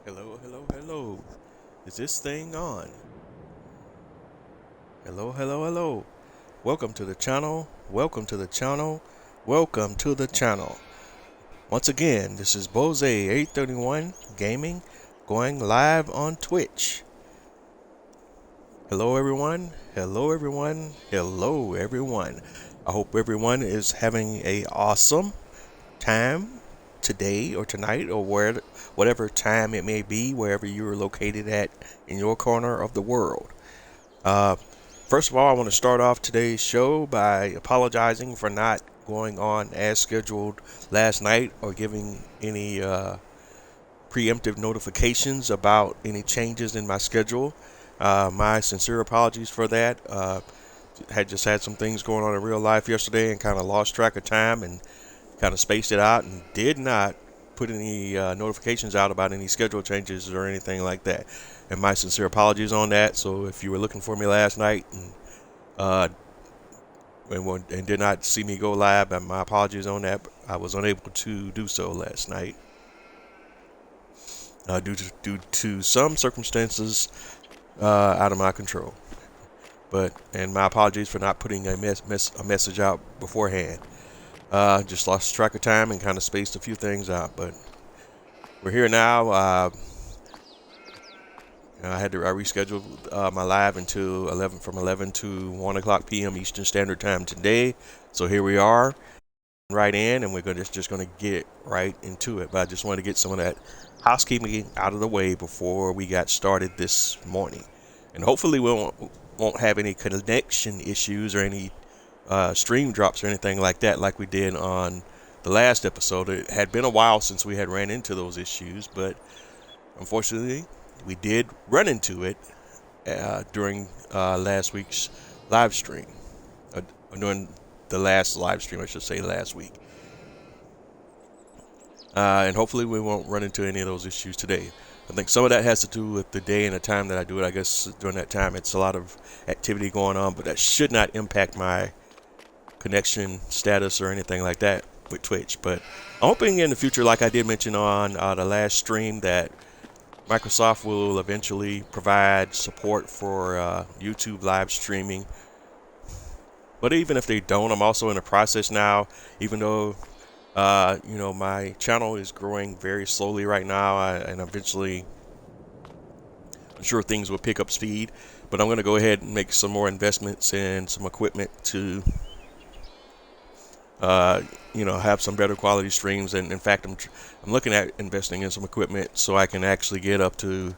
Hello, hello, hello. Is this thing on? Hello, hello, hello. Welcome to the channel. Welcome to the channel. Welcome to the channel. Once again, this is Bose831 Gaming going live on Twitch. Hello, everyone. Hello, everyone. Hello, everyone. I hope everyone is having a awesome time today or tonight or whatever time it may be, wherever you're located at in your corner of the world. Uh, First of all, I want to start off today's show by apologizing for not going on as scheduled last night or giving any preemptive notifications about any changes in my schedule. My sincere apologies for that. Had just had some things going on in real life yesterday and kind of lost track of time and kind of spaced it out and did not put any notifications out about any schedule changes or anything like that. And my sincere apologies on that. So if you were looking for me last night uh, and did not see me go live, my apologies on that. I was unable to do so last night due to some circumstances out of my control. And my apologies for not putting a message out beforehand. Just lost track of time and kind of spaced a few things out, but we're here now. I rescheduled my live until 11 to 1 o'clock p.m. Eastern Standard Time today. So here we are, right in, and we're just going to get right into it. But I just wanted to get some of that housekeeping out of the way before we got started this morning, and hopefully we won't have any connection issues or any stream drops or anything like that, like we did on the last episode. It had been a while since we had ran into those issues, but unfortunately, we did run into it during last week's live stream. During the last live stream, I should say, last week. And hopefully we won't run into any of those issues today. I think some of that has to do with the day and the time that I do it. I guess during that time it's a lot of activity going on, but that should not impact my connection status or anything like that with Twitch. But I'm hoping in the future, like I did mention on the last stream, that Microsoft will eventually provide support for YouTube live streaming. But even if they don't, I'm also in the process now, even though my channel is growing very slowly right now, and eventually I'm sure things will pick up speed. But I'm going to go ahead and make some more investments in some equipment to have some better quality streams. And in fact, I'm looking at investing in some equipment so I can actually get up to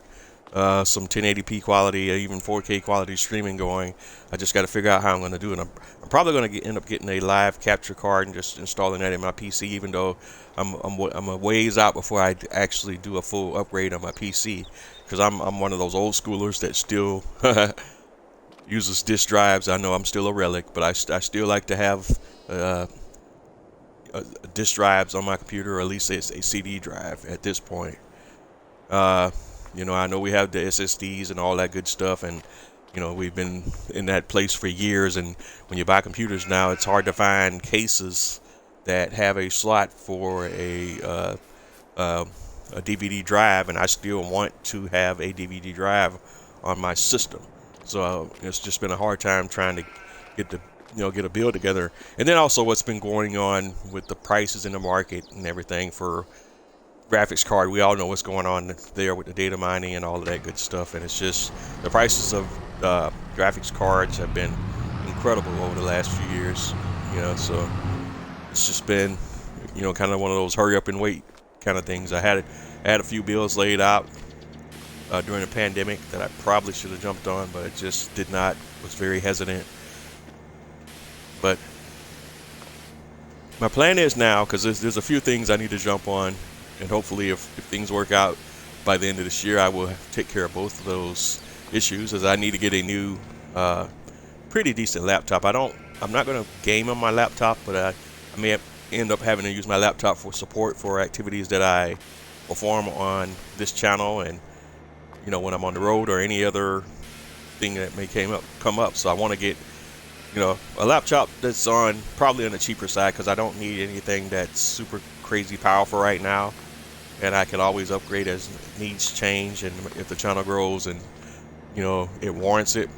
some 1080p quality or even 4K quality streaming going. I just got to figure out how I'm going to do it. I'm probably going to end up getting a live capture card and just installing that in my PC, even though I'm a ways out before I actually do a full upgrade on my PC, because I'm one of those old schoolers that still uses disk drives. I know I'm still a relic, but I still like to have disk drives on my computer, or at least it's a CD drive at this point. I know we have the SSDs and all that good stuff, and we've been in that place for years. And when you buy computers now, it's hard to find cases that have a slot for a DVD drive, and I still want to have a DVD drive on my system. So it's just been a hard time trying to get a build together. And then also what's been going on with the prices in the market and everything for graphics card. We all know what's going on there with the data mining and all of that good stuff, and it's just the prices of graphics cards have been incredible over the last few years. So it's just been kind of one of those hurry up and wait kind of things. I had a few bills laid out during the pandemic that I probably should have jumped on, but it just did not. Was very hesitant. But my plan is now, because there's a few things I need to jump on, and hopefully if things work out by the end of this year, I will take care of both of those issues, as I need to get a new pretty decent laptop. I'm not going to game on my laptop, but I may end up having to use my laptop for support for activities that I perform on this channel, and when I'm on the road or any other thing that may come up. So I want to get a laptop that's probably on the cheaper side, because I don't need anything that's super crazy powerful right now. and I can always upgrade as needs change and if the channel grows and it warrants it.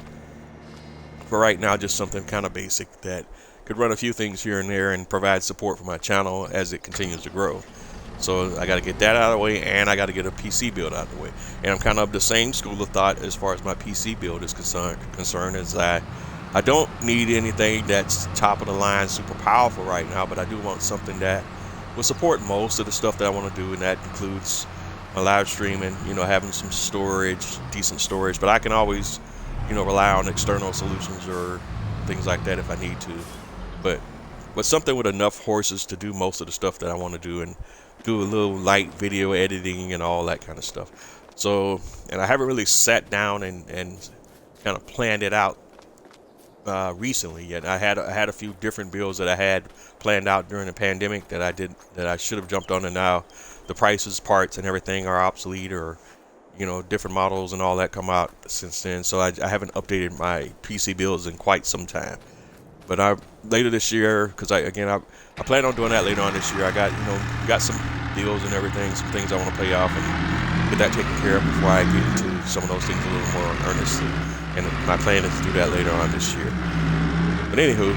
For right now, just something kind of basic that could run a few things here and there and provide support for my channel as it continues to grow. So I got to get that out of the way, and I got to get a PC build out of the way. And I'm kind of the same school of thought as far as my PC build is concerned as I don't need anything that's top of the line, super powerful right now, but I do want something that will support most of the stuff that I want to do, and that includes my live streaming, having some storage, decent storage, but I can always, rely on external solutions or things like that if I need to. But something with enough horses to do most of the stuff that I want to do and do a little light video editing and all that kind of stuff. So, and I haven't really sat down and kind of planned it out recently yet. I had a few different builds that I had planned out during the pandemic that I should have jumped on, and now the prices, parts, and everything are obsolete, or different models and all that come out since then. So I haven't updated my PC builds in quite some time. But later this year, because I plan on doing that later on this year. I got some deals and everything, some things I want to pay off and get that taken care of before I get into some of those things a little more earnestly. And my plan is to do that later on this year. But anywho,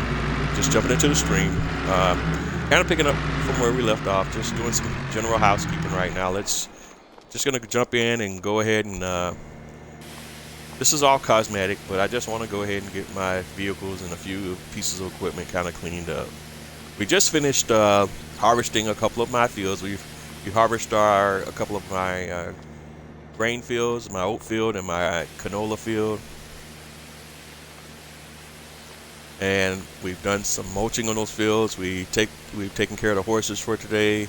just jumping into the stream, kind of picking up from where we left off, just doing some general housekeeping right now. Just gonna jump in and go ahead and this is all cosmetic, but I just want to go ahead and get my vehicles and a few pieces of equipment kind of cleaned up. We just finished harvesting a couple of my fields. We harvested a couple of my grain fields, my oat field and my canola field. And we've done some mulching on those fields. We've taken care of the horses for today,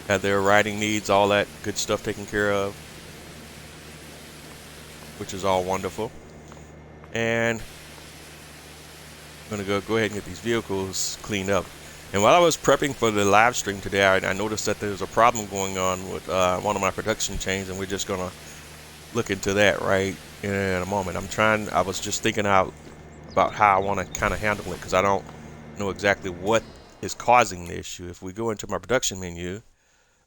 had their riding needs, all that good stuff taken care of, which is all wonderful. And I'm gonna go ahead and get these vehicles cleaned up. And while I was prepping for the live stream today, I noticed that there's a problem going on with one of my production chains, and we're just gonna look into that right in a moment. I was just thinking out about how I want to kind of handle it, because I don't know exactly what is causing the issue. If we go into my production menu,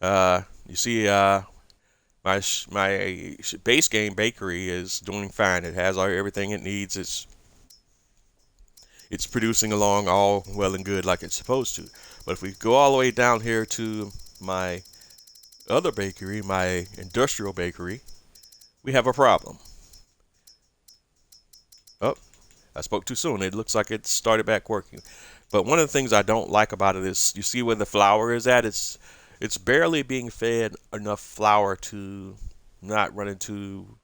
you see my base game bakery is doing fine. It has everything it needs. It's producing along all well and good like it's supposed to. But if we go all the way down here to my other bakery, my industrial bakery, we have a problem. Oh, I spoke too soon. It looks like it started back working. But one of the things I don't like about it is, you see where the flour is at? It's barely being fed enough flour to not run into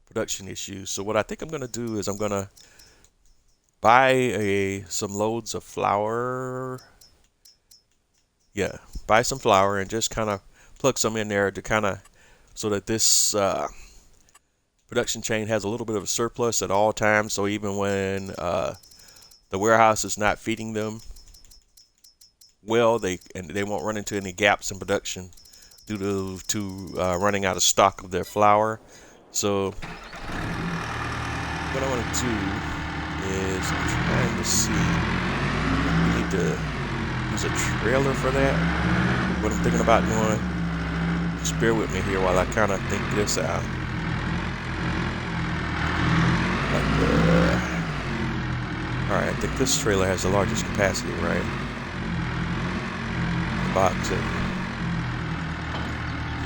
production issues. So what I think I'm going to do is I'm going to buy some loads of flour. Yeah, buy some flour and just kind of plug some in there to kind of, so that this production chain has a little bit of a surplus at all times. So even when the warehouse is not feeding them well, they won't run into any gaps in production due to running out of stock of their flour. So what I want to do is, I'm trying to see, we need to use a trailer for that. What I'm thinking about doing, just bear with me here while I kind of think this out. Alright, I think this trailer has the largest capacity, right? Box it.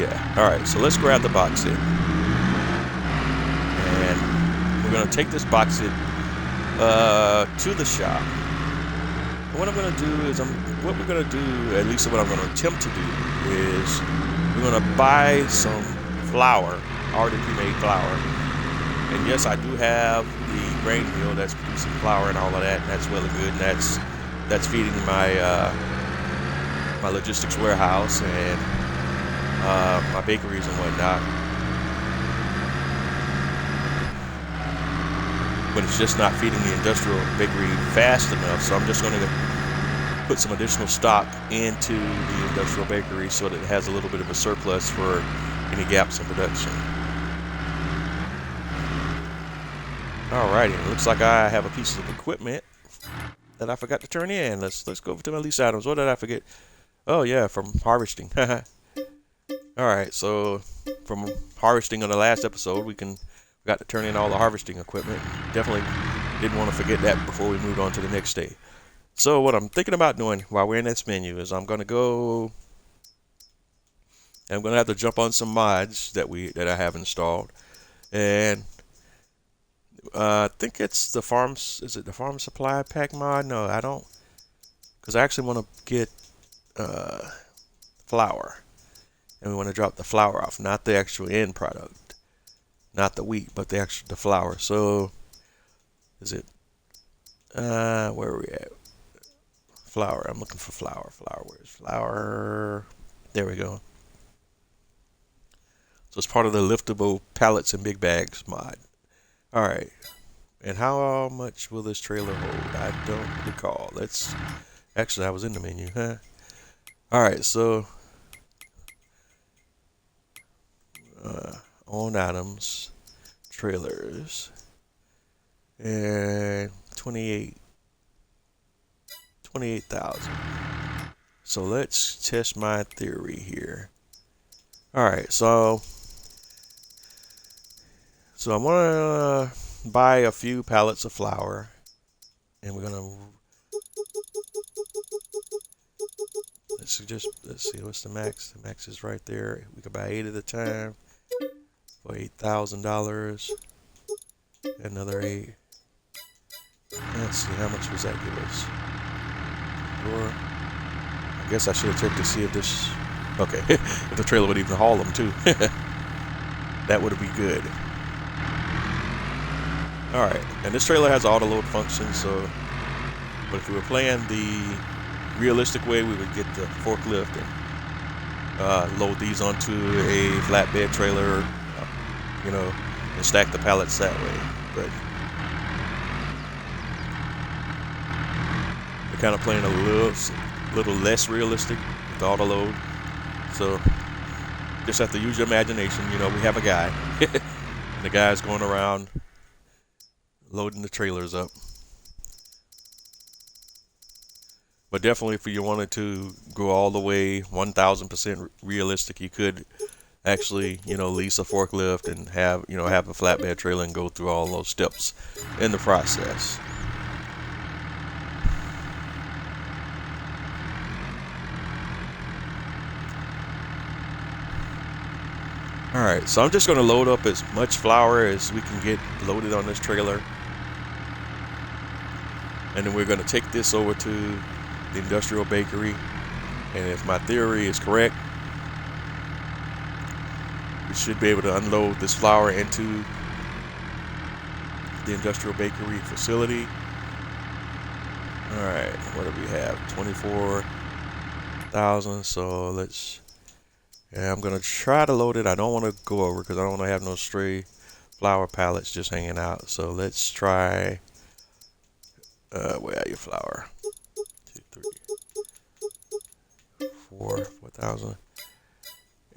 Yeah, alright, so let's grab the box it. And we're going to take this box it to the shop. And what I'm going to do is, at least what I'm going to attempt to do, is we're going to buy some flour, already pre-made flour. And yes, I do have the grain mill that's producing flour and all of that, and that's well and good, and that's feeding my my logistics warehouse and my bakeries and whatnot. But it's just not feeding the industrial bakery fast enough, so I'm just going to put some additional stock into the industrial bakery so that it has a little bit of a surplus for any gaps in production. Alrighty, it looks like I have a piece of equipment that I forgot to turn in. Let's go over to my lease items. What did I forget? Oh yeah, from harvesting. All right, so from harvesting on the last episode, we got to turn in all the harvesting equipment. Definitely didn't want to forget that before we moved on to the next day. So what I'm thinking about doing while we're in this menu is I'm gonna have to jump on some mods that I have installed, and I think it's the farms. Is it the farm supply pack mod? No, I don't, because I actually want to get flour, and we want to drop the flour off, not the actual end product, not the wheat, but the flour. So is it where are we at? Flour. I'm looking for flour. Flour. Where's flour? There we go. So it's part of the liftable pallets and big bags mod. All right. And how much will this trailer hold? I don't recall. Actually, I was in the menu, huh? All right. So on items, trailers, and 28,000. So let's test my theory here. All right, so I'm gonna buy a few pallets of flour, and we're gonna let's see what's the max. The max is right there. We could buy 8 at a time for $8,000. Another 8. Let's see, how much does that give us? Or I guess I should have checked to see if this. Okay, if the trailer would even haul them too. That would be good. Alright, and this trailer has auto load function, so but if we were playing the realistic way, we would get the forklift and load these onto a flatbed trailer, and stack the pallets that way. But we're kind of playing a little less realistic with the auto load. So just have to use your imagination. We have a guy, and the guy's going around loading the trailers up. But definitely, if you wanted to go all the way 1,000% realistic, you could actually, lease a forklift and have a flatbed trailer and go through all those steps in the process. Alright, so I'm just going to load up as much flour as we can get loaded on this trailer. And then we're going to take this over to the industrial bakery. And if my theory is correct, we should be able to unload this flour into the industrial bakery facility. Alright, what do we have? 24,000. So I'm going to try to load it. I don't want to go over because I don't want to have no stray flour pallets just hanging out. So let's try, where are your flour? 2, 3, 4,000.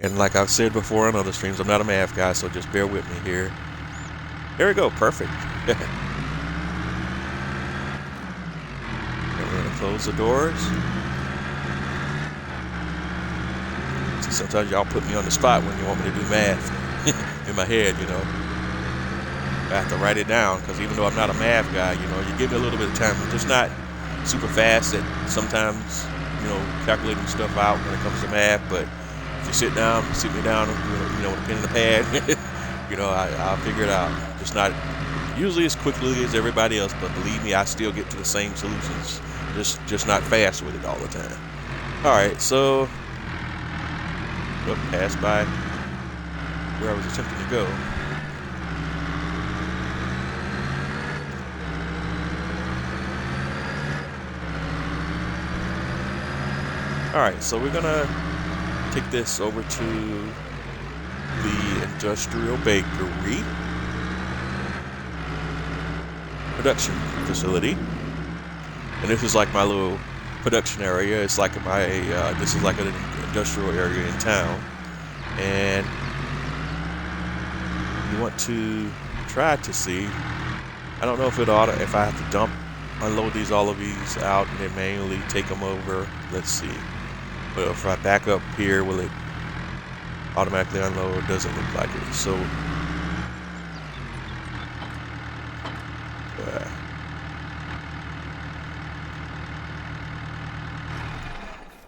And like I've said before on other streams, I'm not a math guy, so just bear with me here. There we go, perfect. I'm going to close the doors. Sometimes y'all put me on the spot when you want me to do math in my head, I have to write it down because even though I'm not a math guy, you give me a little bit of time. I'm just not super fast at sometimes, calculating stuff out when it comes to math. But if you sit me down, with a pen and a pad, I'll figure it out. Just not usually as quickly as everybody else, but believe me, I still get to the same solutions. Just not fast with it all the time. All right, so. Passed by where I was attempting to go. Alright, so we're gonna take this over to the industrial bakery production facility. And this is like my little production area. It's like this is like an industrial area in town, and you want to try to see. I don't know if if I have to unload all of these out and then manually take them over. Let's see. But if I back up here, will it automatically unload. Doesn't look like it. So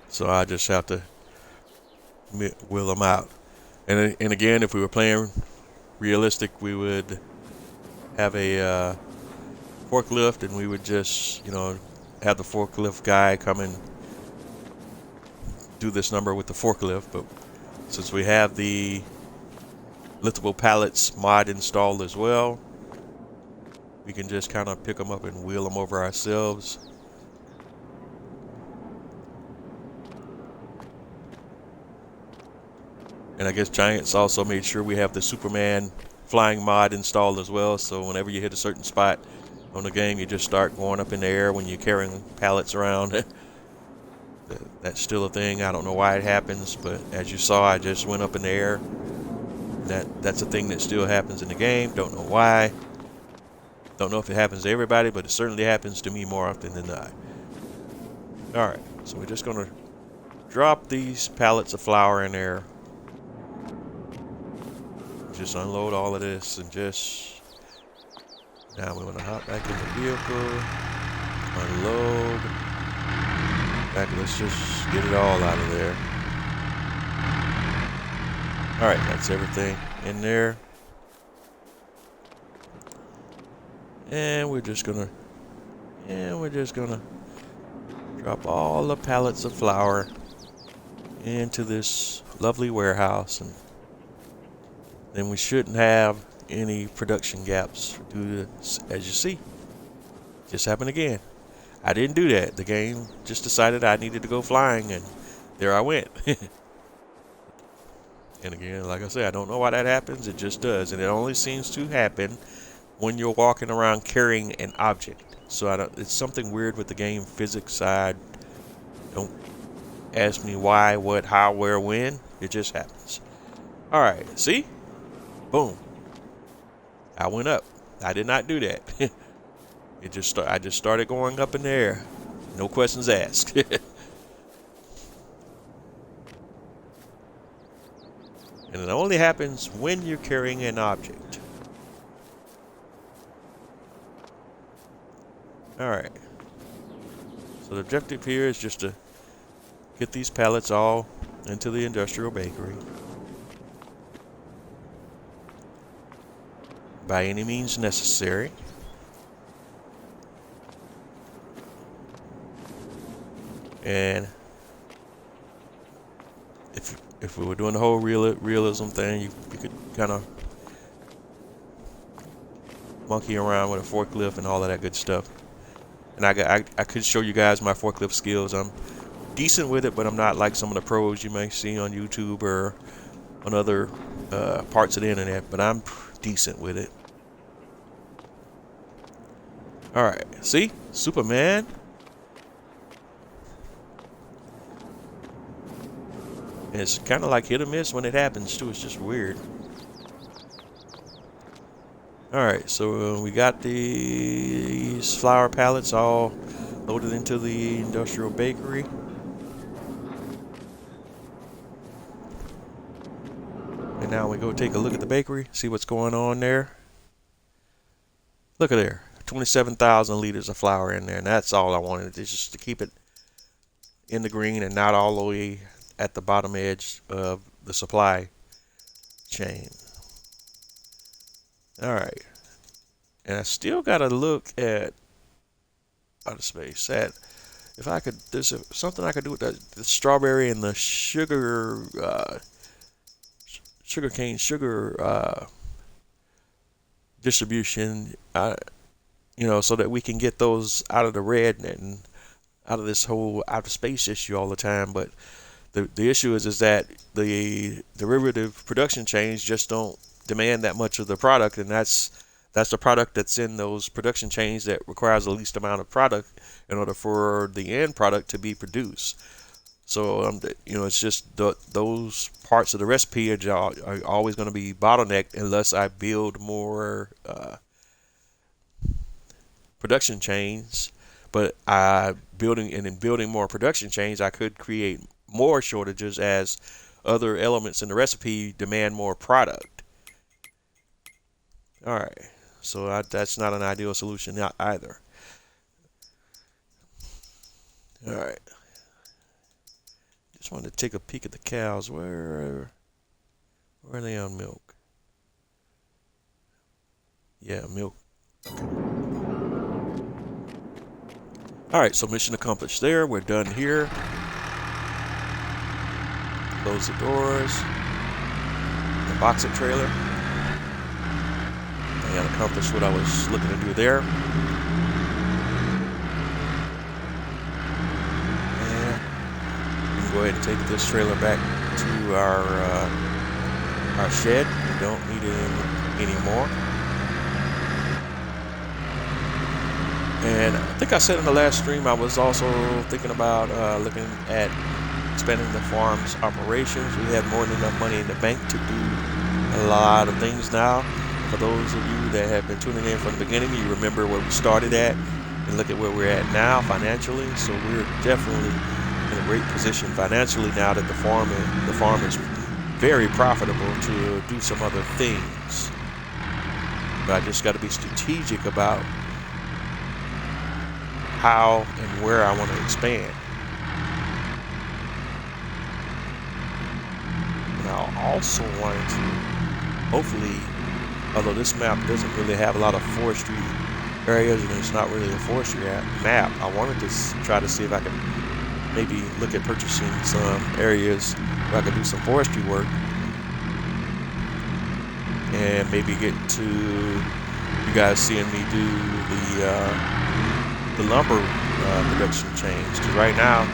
so I just have to wheel them out. And again, if we were playing realistic, we would have a forklift, and we would just, have the forklift guy come and do this number with the forklift. But since we have the liftable pallets mod installed as well, we can just kind of pick them up and wheel them over ourselves. And I guess Giants also made sure we have the Superman flying mod installed as well. So whenever you hit a certain spot on the game, you just start going up in the air when you're carrying pallets around. That's still a thing. I don't know why it happens, but as you saw, I just went up in the air. That's a thing that still happens in the game. Don't know why. Don't know if it happens to everybody, but it certainly happens to me more often than not. Alright, so we're just going to drop these pallets of flour in there. Just unload all of this and just... Now we want to hop back in the vehicle. Unload. Let's just get it all out of there. Alright, that's everything in there. And we're just gonna drop all the pallets of flour into this lovely warehouse, and then we shouldn't have any production gaps due to, as you see, just happened again. I didn't do that. The game just decided I needed to go flying, and there I went. And again, like I said, I don't know why that happens. It just does, and it only seems to happen when you're walking around carrying an object. So it's something weird with the game physics side. Don't ask me why, what, how, where, when. It just happens. All right, see? Boom. I went up. I did not do that. I just started going up in the air. No questions asked. And it only happens when you're carrying an object. Alright. So the objective here is just to get these pallets all into the industrial bakery. By any means necessary. And if we were doing the whole realism thing, you could kind of monkey around with a forklift and all of that good stuff. And I could show you guys my forklift skills. I'm decent with it, but I'm not like some of the pros you may see on YouTube or on other parts of the internet. But I'm decent with it. All right, see, Superman. And it's kind of like hit or miss when it happens too. It's just weird. Alright, so we got these flour pallets all loaded into the industrial bakery. And now we go take a look at the bakery, see what's going on there. Look at there, 27,000 liters of flour in there, and that's all I wanted. It's just to keep it in the green and not all the way at the bottom edge of the supply chain. Alright. And I still gotta look at outer space. If I could, there's something I could do with the strawberry and the sugar sugarcane sugar distribution, so that we can get those out of the red and out of this whole outer space issue all the time. But the issue is that the derivative production chains just don't demand that much of the product, and that's the product that's in those production chains that requires the least amount of product in order for the end product to be produced. So it's just those parts of the recipe are always going to be bottlenecked unless I build more production chains. But in building more production chains, I could create more shortages as other elements in the recipe demand more product. All right, so that's not an ideal solution either. All right, just wanted to take a peek at the cows. Where are they on milk? Yeah, milk. All right, so mission accomplished there. We're done here. Close the doors. The boxer trailer. And accomplished what I was looking to do there. And we can go ahead and take this trailer back to our shed. We don't need it anymore. And I think I said in the last stream I was also thinking about looking at expanding the farm's operations. We have more than enough money in the bank to do a lot of things now. For those of you that have been tuning in from the beginning, you remember where we started at and look at where we're at now financially. So we're definitely in a great position financially now that the farm is very profitable to do some other things. But I just got to be strategic about how and where I want to expand. And I also wanted to, hopefully, although this map doesn't really have a lot of forestry areas and it's not really a forestry map, I wanted to try to see if I can maybe look at purchasing some areas where I could do some forestry work and maybe get to you guys seeing me do the lumber production chains. Because right now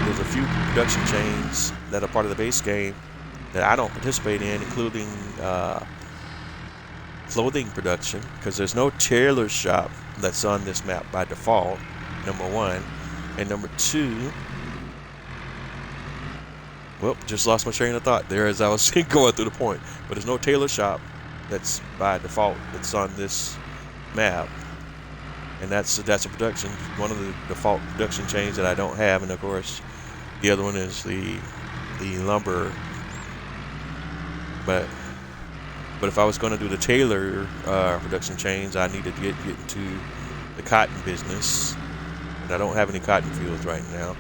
there's a few production chains that are part of the base game that I don't participate in, including clothing production, because there's no tailor shop that's on this map by default, number one. And number two, well, just lost my train of thought there as I was going through the point. But there's no tailor shop that's by default that's on this map. And that's a production, one of the default production chains that I don't have. And of course, the other one is the lumber. But if I was going to do the tailor production chains, I need to get into the cotton business. And I don't have any cotton fields right now.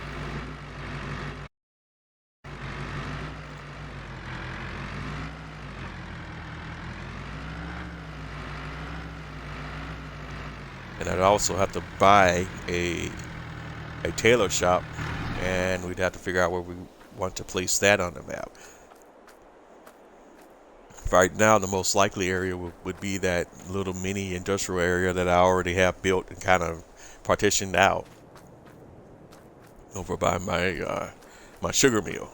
And I'd also have to buy a tailor shop, and we'd have to figure out where we want to place that on the map. Right now, the most likely area would be that little mini industrial area that I already have built and kind of partitioned out over by my my sugar mill.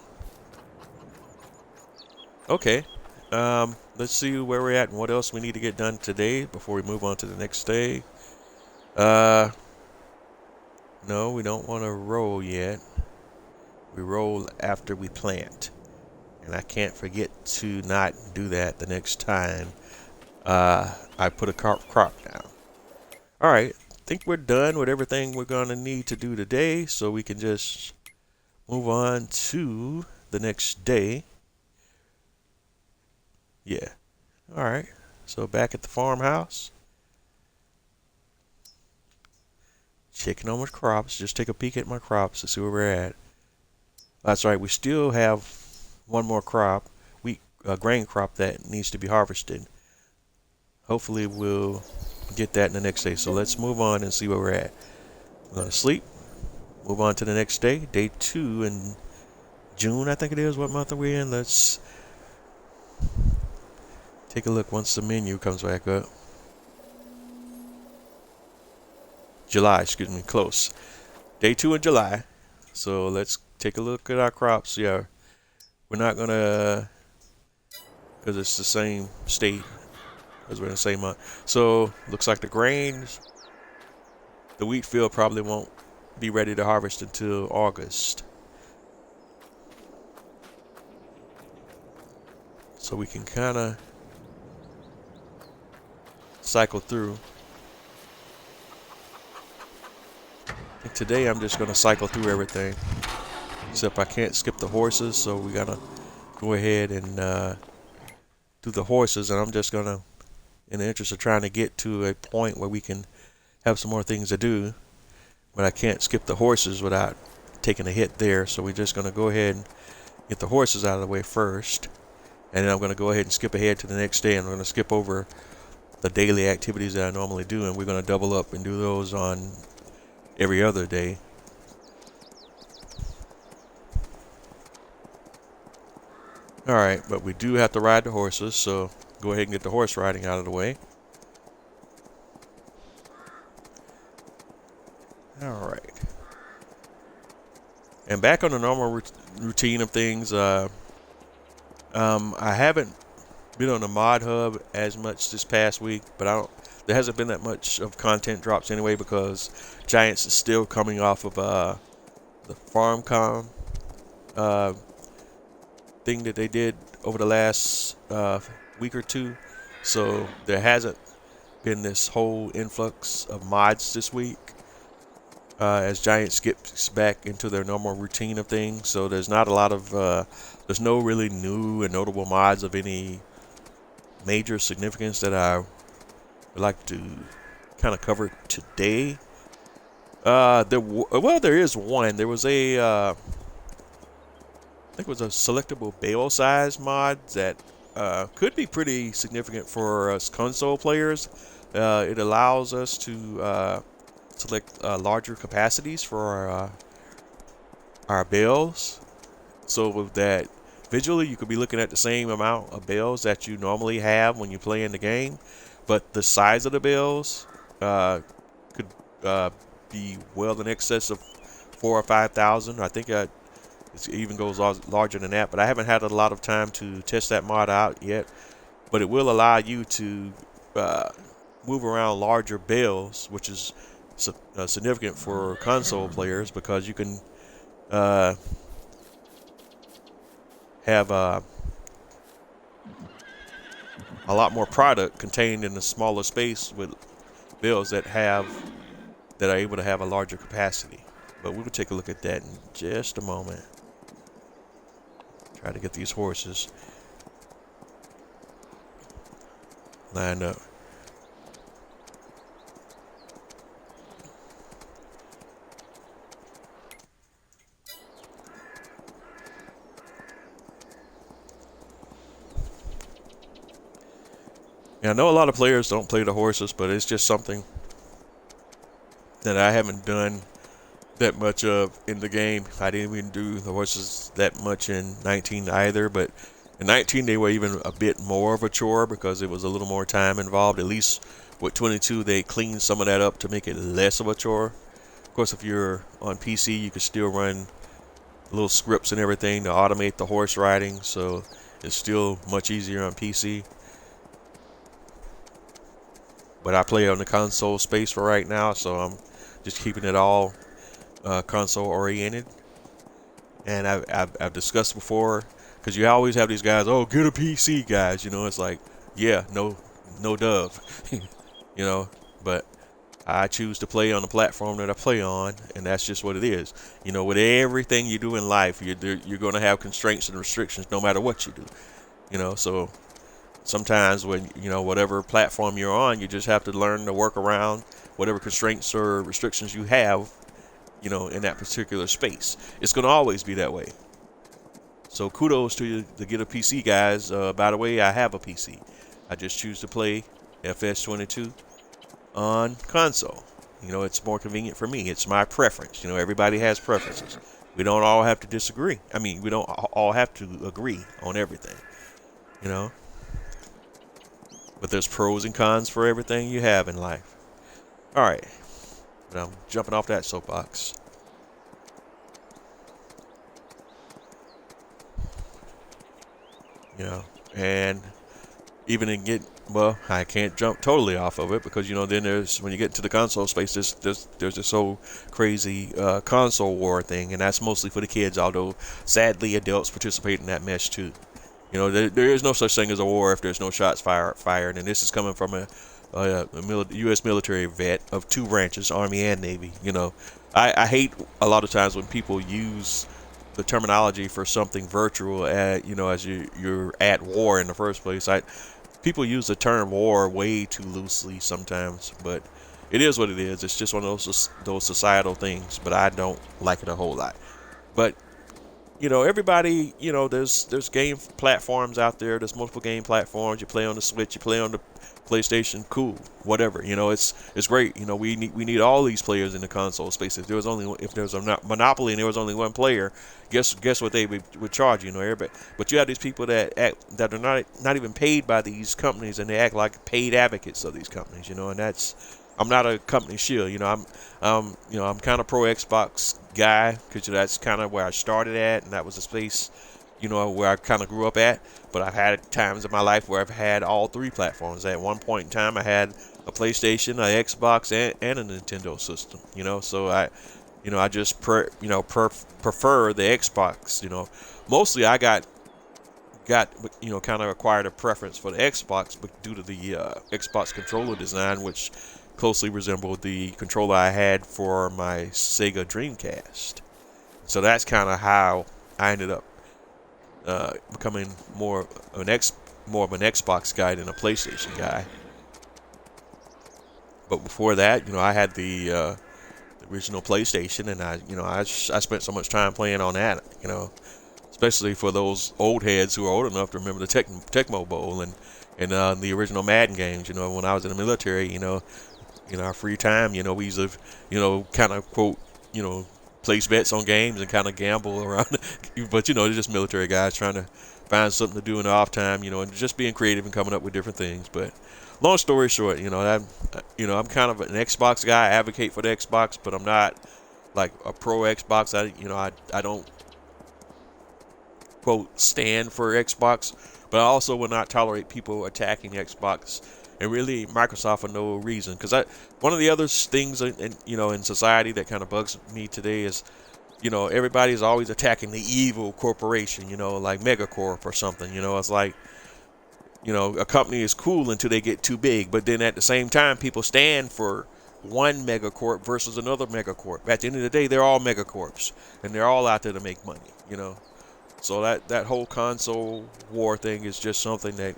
Okay, let's see where we're at and what else we need to get done today before we move on to the next day. No, we don't want to roll yet. We roll after we plant. And I can't forget to not do that the next time I put a crop down. Alright, I think we're done with everything we're going to need to do today, so we can just move on to the next day. Yeah. Alright, so back at the farmhouse. Checking on my crops. Just take a peek at my crops to see where we're at. That's right, we still have one more crop, grain crop that needs to be harvested. Hopefully we'll get that in the next day. So let's move on and see where we're at. We're going to sleep. Move on to the next day. Day 2 in June, I think it is. What month are we in? Let's take a look once the menu comes back up. July, excuse me, close. Day 2 in July. So let's take a look at our crops. Yeah, we're not gonna, because it's the same state, because we're in the same month. So looks like the grains, the wheat field probably won't be ready to harvest until August. So we can kind of cycle through. I think today I'm just going to cycle through everything. Except I can't skip the horses, so we gotta go ahead and do the horses, and I'm just gonna, in the interest of trying to get to a point where we can have some more things to do, but I can't skip the horses without taking a hit there. So we're just gonna go ahead and get the horses out of the way first, and then I'm gonna go ahead and skip ahead to the next day, and I'm gonna skip over the daily activities that I normally do, and we're gonna double up and do those on every other day. Alright, but we do have to ride the horses, so go ahead and get the horse riding out of the way. Alright. And back on the normal routine of things, I haven't been on the mod hub as much this past week, but there hasn't been that much of content drops anyway, because Giants is still coming off of the FarmCom thing that they did over the last week or two, so there hasn't been this whole influx of mods this week as Giants gets back into their normal routine of things. So there's not a lot of there's no really new and notable mods of any major significance that I would like to kind of cover today. There is one. There was a I think it was a selectable bale size mod that could be pretty significant for us console players. It allows us to select larger capacities for our bales, so with that visually you could be looking at the same amount of bales that you normally have when you play in the game, but the size of the bales could be well in excess of 4,000 or 5,000. I think it even goes larger than that, but I haven't had a lot of time to test that mod out yet. But it will allow you to move around larger bales, which is significant for console players, because you can have a lot more product contained in a smaller space with bales that are able to have a larger capacity. But we will take a look at that in just a moment. Try to get these horses lined up. Yeah, I know a lot of players don't play the horses, but it's just something that I haven't done that much of in the game. I didn't even do the horses that much in 19 either, but in 19 they were even a bit more of a chore because it was a little more time involved. At least with 22 they cleaned some of that up to make it less of a chore. Of course, if you're on PC, you can still run little scripts and everything to automate the horse riding, so it's still much easier on PC. But I play on the console space for right now, so I'm just keeping it all console oriented. And I've discussed before, because you always have these guys, oh, get a PC, guys, it's like, yeah, no dove. But I choose to play on the platform that I play on, and that's just what it is. With everything you do in life, you're going to have constraints and restrictions no matter what you do. So sometimes when whatever platform you're on, you just have to learn to work around whatever constraints or restrictions you have in that particular space. It's going to always be that way. So kudos to you to get a PC, guys. By the way, I have a PC. I just choose to play FS22 on console. It's more convenient for me. It's my preference. Everybody has preferences. We don't all have to disagree. I mean, we don't all have to agree on everything. But there's pros and cons for everything you have in life. All right. Now, jumping off that soapbox. And even I can't jump totally off of it because, then when you get into the console space, there's this whole crazy console war thing, and that's mostly for the kids, although sadly adults participate in that mess too. There is no such thing as a war if there's no shots fired, and this is coming from a U.S. military vet of two branches, Army and Navy. I hate a lot of times when people use the terminology for something virtual at, as you're at war in the first place. People use the term war way too loosely sometimes, but it is what it is. It's just one of those societal things, but I don't like it a whole lot. But everybody, there's game platforms out there. There's multiple game platforms. You play on the Switch, you play on the PlayStation, cool, whatever. It's great. We need all these players in the console space. If there was a monopoly and there was only one player, guess what they would charge? Everybody. But you have these people that are not even paid by these companies, and they act like paid advocates of these companies. And I'm not a company shill. I'm kind of pro Xbox guy because that's kind of where I started at, and that was the space, where I kind of grew up at. But I've had times in my life where I've had all three platforms. At one point in time, I had a PlayStation, an Xbox, and a Nintendo system. So I just prefer the Xbox. Mostly I got kind of acquired a preference for the Xbox, but due to the Xbox controller design, which closely resembled the controller I had for my Sega Dreamcast. So that's kind of how I ended up becoming more of an Xbox guy than a PlayStation guy. But before that, I had the original PlayStation, and I spent so much time playing on that, especially for those old heads who are old enough to remember the Tecmo Bowl and the original Madden games. When I was in the military, our free time, we used to, kind of quote, place bets on games and kind of gamble around. But they're just military guys trying to find something to do in the off time, and just being creative and coming up with different things. But long story short, I'm kind of an Xbox guy. I advocate for the Xbox, but I'm not like a pro Xbox. I don't quote stand for Xbox, but I also will not tolerate people attacking Xbox and really Microsoft for no reason. Because one of the other things in society that kind of bugs me today is everybody's always attacking the evil corporation, like Megacorp or something. It's like a company is cool until they get too big, but then at the same time people stand for one megacorp versus another megacorp. At the end of the day, they're all megacorps, and they're all out there to make money. So that whole console war thing is just something that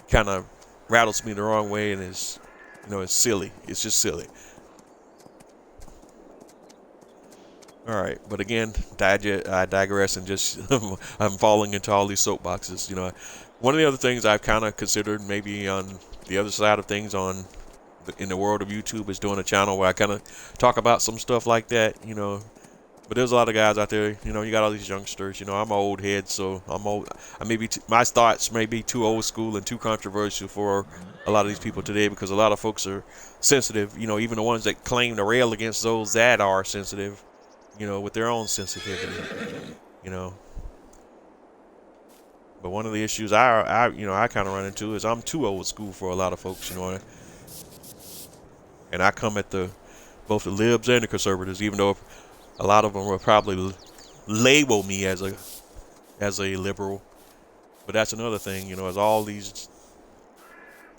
kind of rattles me the wrong way, and it's silly. It's just silly. All right, but again, I digress and just I'm falling into all these soapboxes. One of the other things I've kind of considered maybe on the other side of things in the world of YouTube is doing a channel where I kind of talk about some stuff like that. But there's a lot of guys out there, you got all these youngsters. I'm an old head, so I'm old. My thoughts may be too old school and too controversial for a lot of these people today, because a lot of folks are sensitive. Even the ones that claim to rail against those that are sensitive, with their own sensitivity. But one of the issues I kind of run into is I'm too old school for a lot of folks, and I come at both the libs and the conservatives, even though a lot of them will probably label me as a liberal. But that's another thing, as all these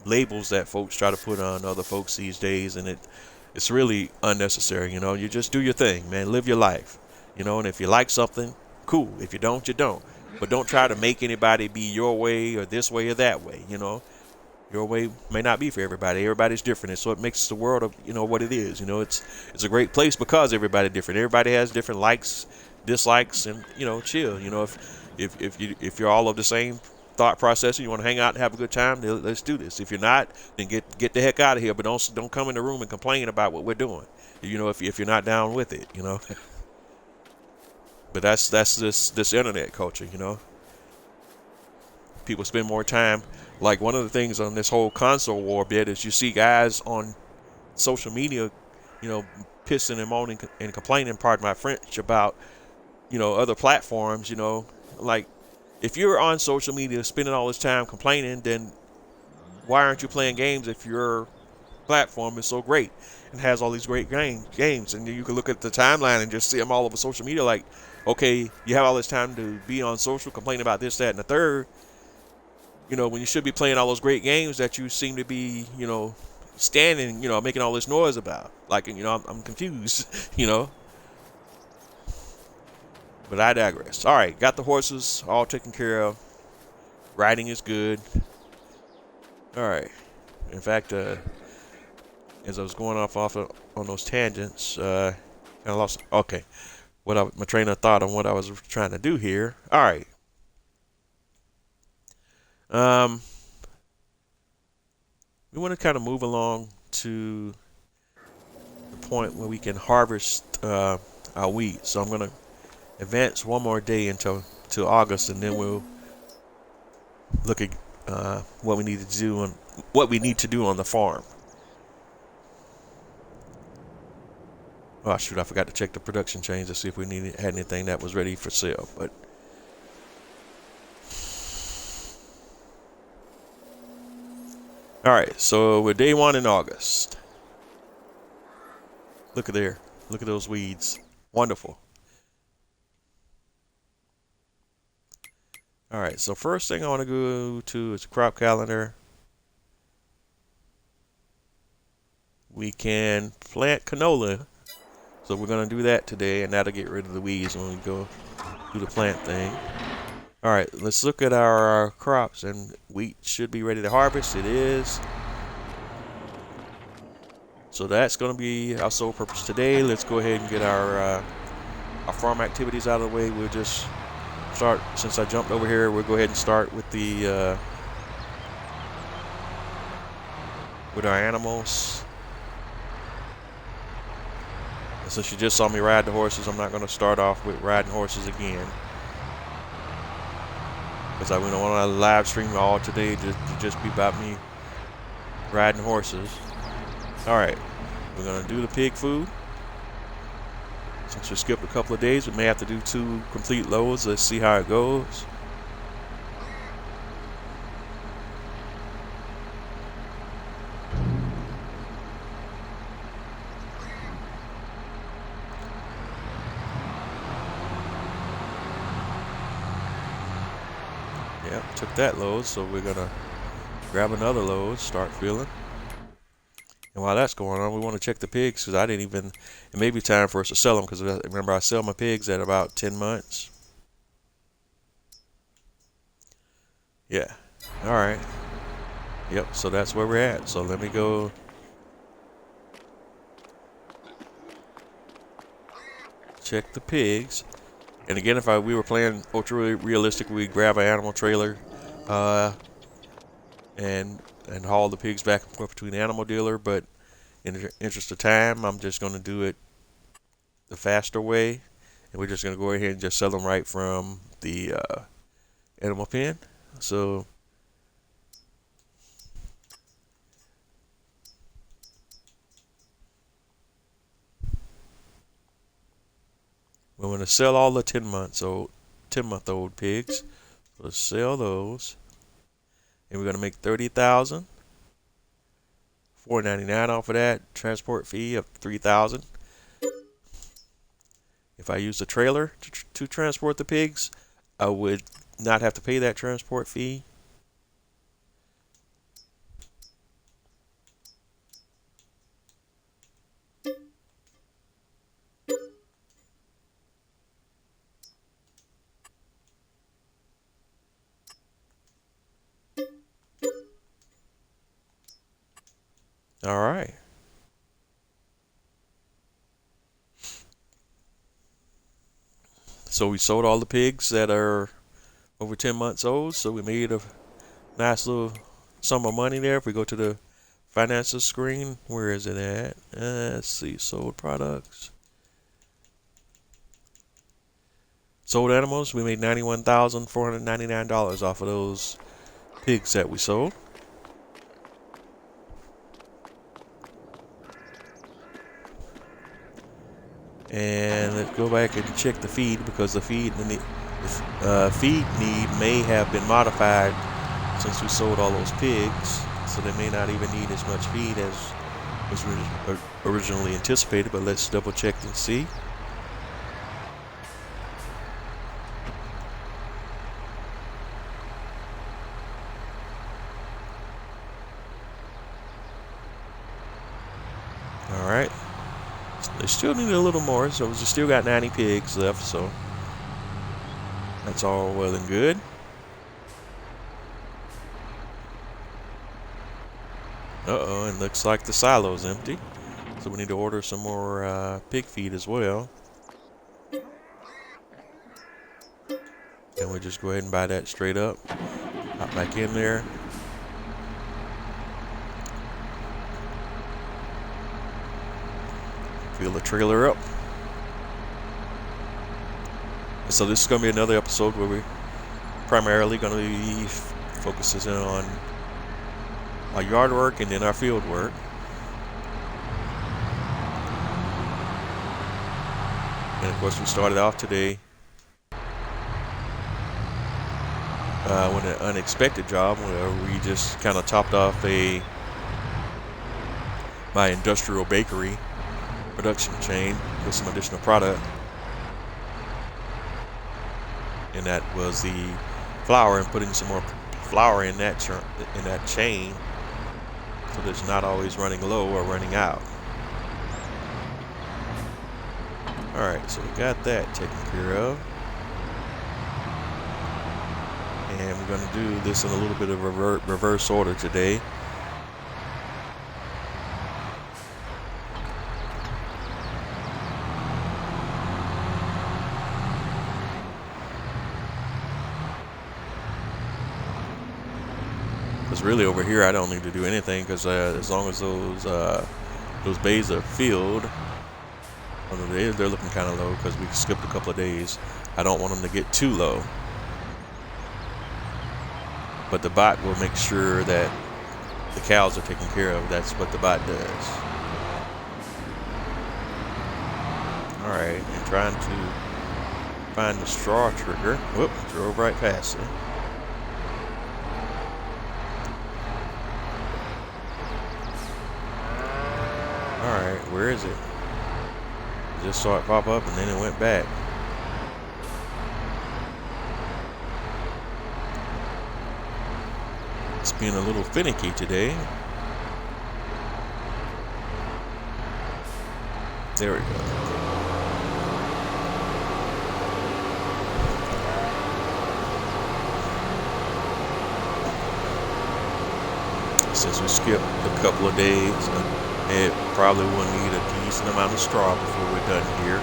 labels that folks try to put on other folks these days, and it's really unnecessary. You just do your thing, man. Live your life, and if you like something, cool. If you don't, you don't. But don't try to make anybody be your way or this way or that way. Your way may not be for everybody. Everybody's different, and so it makes the world of what it is. It's a great place because everybody's different. Everybody has different likes, dislikes, and chill. If you're all of the same thought process and you want to hang out and have a good time, then let's do this. If you're not, then get the heck out of here. But don't come in the room and complain about what we're doing. If you're not down with it. But that's this internet culture. People spend more time. Like, one of the things on this whole console war bit is you see guys on social media, pissing and moaning and complaining, pardon my French, about, other platforms, like, if you're on social media spending all this time complaining, then why aren't you playing games if your platform is so great and has all these great games? And you can look at the timeline and just see them all over social media, like, okay, you have all this time to be on social, complaining about this, that, and the third, when you should be playing all those great games that you seem to be, standing, making all this noise about. Like, I'm confused, But I digress. All right, got the horses all taken care of. Riding is good. All right. In fact, as I was going on those tangents, kind of lost. Okay, my train of thought on what I was trying to do here. All right. We want to kind of move along to the point where we can harvest our wheat. So I'm going to advance one more day until August, and then we'll look at what we need to do on the farm. Oh shoot! I forgot to check the production chains to see if we had anything that was ready for sale. But all right, so we're day 1 in August. Look at there. Look at those weeds. Wonderful. All right, so first thing I want to go to is crop calendar. We can plant canola. So we're going to do that today, and that'll get rid of the weeds when we go do the plant thing. All right, let's look at our crops, and wheat should be ready to harvest. It is. So that's going to be our sole purpose today. Let's go ahead and get our farm activities out of the way. We'll just start, since I jumped over here, we'll go ahead and start with with our animals. And since you just saw me ride the horses, I'm not going to start off with riding horses again, because I went on a live stream all today to just be about me riding horses. All right, we're going to do the pig food. Since we skipped a couple of days, we may have to do 2 complete loads. Let's see how it goes. Yep, took that load, so we're gonna grab another load, start filling. And while that's going on, we want to check the pigs, because it may be time for us to sell them, because remember, I sell my pigs at about 10 months. Yeah. All right. Yep, so that's where we're at. So let me go check the pigs. And again, if we were playing ultra realistic, we'd grab an animal trailer and haul the pigs back and forth between the animal dealer. But in the interest of time, I'm just going to do it the faster way. And we're just going to go ahead and just sell them right from the animal pen. So we're going to sell all the 10-month-old pigs. Let's sell those, and we're going to make $30,499 off of that. Transport fee of $3,000. If I use the trailer to transport the pigs, I would not have to pay that transport fee. All right. So we sold all the pigs that are over 10 months old. So we made a nice little sum of money there. If we go to the finances screen, where is it at? Let's see, sold products. Sold animals, we made $91,499 off of those pigs that we sold. And let's go back and check the feed, because the feed need may have been modified since we sold all those pigs, so they may not even need as much feed as was originally anticipated. But let's double check and see. All right. They still need a little more, so we still got 90 pigs left. So That's all well and good. Uh-oh, and looks like the silo's empty. So we need to order some more pig feed as well. And we'll just go ahead and buy that straight up. Hop back in there. Fill the trailer up. So this is going to be another episode where we're primarily going to be focusing on our yard work and then our field work. And of course we started off today with an unexpected job where we just kind of topped off my industrial bakery production chain with some additional product. And that was the flour, and putting some more flour in that chain so that it's not always running low or running out. Alright, so we got that taken care of. And we're going to do this in a little bit of reverse order today. Because really over here I don't need to do anything, because as long as those bays are filled, they're looking kind of low because we skipped a couple of days. I don't want them to get too low. But the bot will make sure that the cows are taken care of. That's what the bot does. Alright, and trying to find the straw trigger. Whoop, drove right past it. Alright, where is it? Just saw it pop up and then it went back. It's being a little finicky today. There we go. Since we skipped a couple of days, it probably will need a decent amount of straw before we're done here.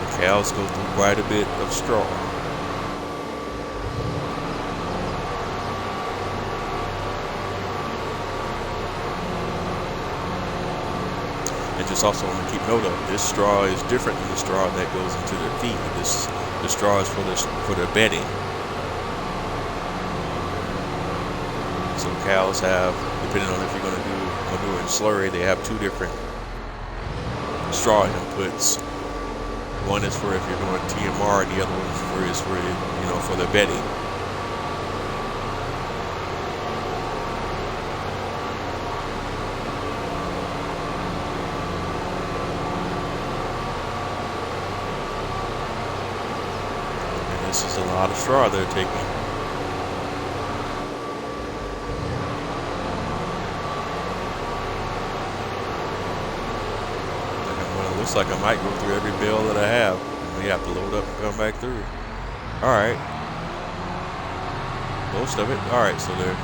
The cows go through quite a bit of straw. And just also want to keep note of, this straw is different than the straw that goes into the feed. The straw is for the bedding. So cows have, depending on if you're going to do manure and slurry, they have two different straw inputs. One is for if you're doing TMR, and the other one is for the bedding. And this is a lot of straw they're taking. Looks like I might go through every bale that I have. And we have to load up and come back through. Alright. Most of it. Alright, so they're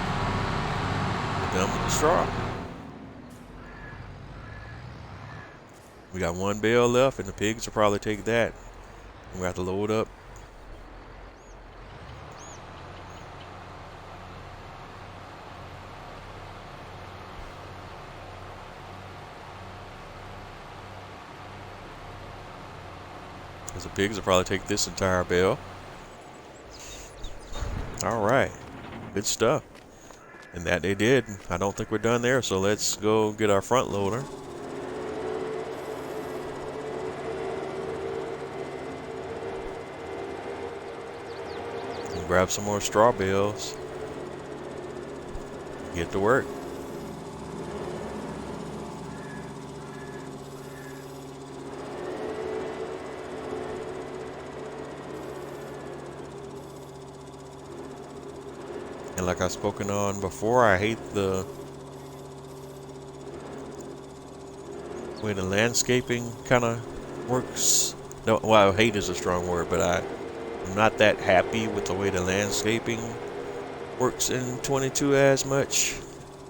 done with the straw. We got one bale left, and the pigs will probably take that. We have to load up. Because the pigs will probably take this entire bale. Alright. Good stuff. And that they did. I don't think we're done there, so let's go get our front loader. And grab some more straw bales. Get to work. And like I've spoken on before, I hate the way the landscaping kind of works. No, well, hate is a strong word, but I'm not that happy with the way the landscaping works in 22 as much.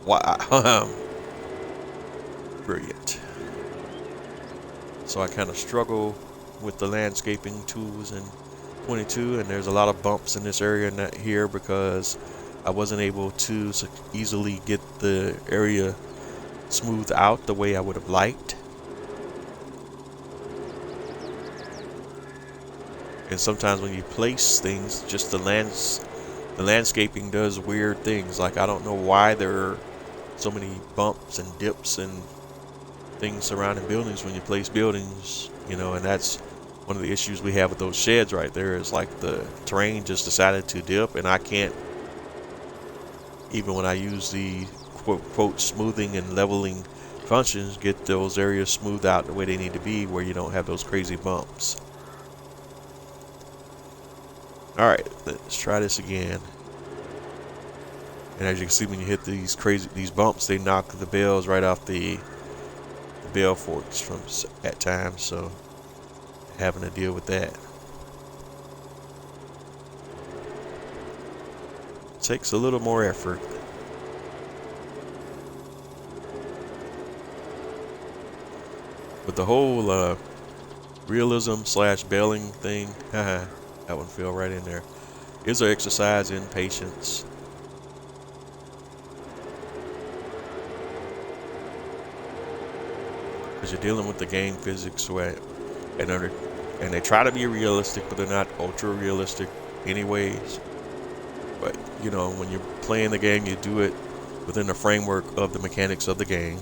Wow. Brilliant. So I kind of struggle with the landscaping tools in 22, and there's a lot of bumps in this area here because I wasn't able to easily get the area smoothed out the way I would have liked. And sometimes when you place things, just the landscaping does weird things. Like, I don't know why there are so many bumps and dips and things surrounding buildings when you place buildings, you know, and that's one of the issues we have with those sheds right there, is like the terrain just decided to dip, and I can't, even when I use the quote smoothing and leveling functions, get those areas smoothed out the way they need to be, where you don't have those crazy bumps. Alright, let's try this again. And as you can see, when you hit these bumps, they knock the bales right off the bale forks from at times, so having to deal with that. It takes a little more effort. But the whole realism / baling thing, that one fell right in there, is an exercise in patience. Because you're dealing with the game physics, and they try to be realistic, but they're not ultra realistic anyways. But you know, when you're playing the game, you do it within the framework of the mechanics of the game.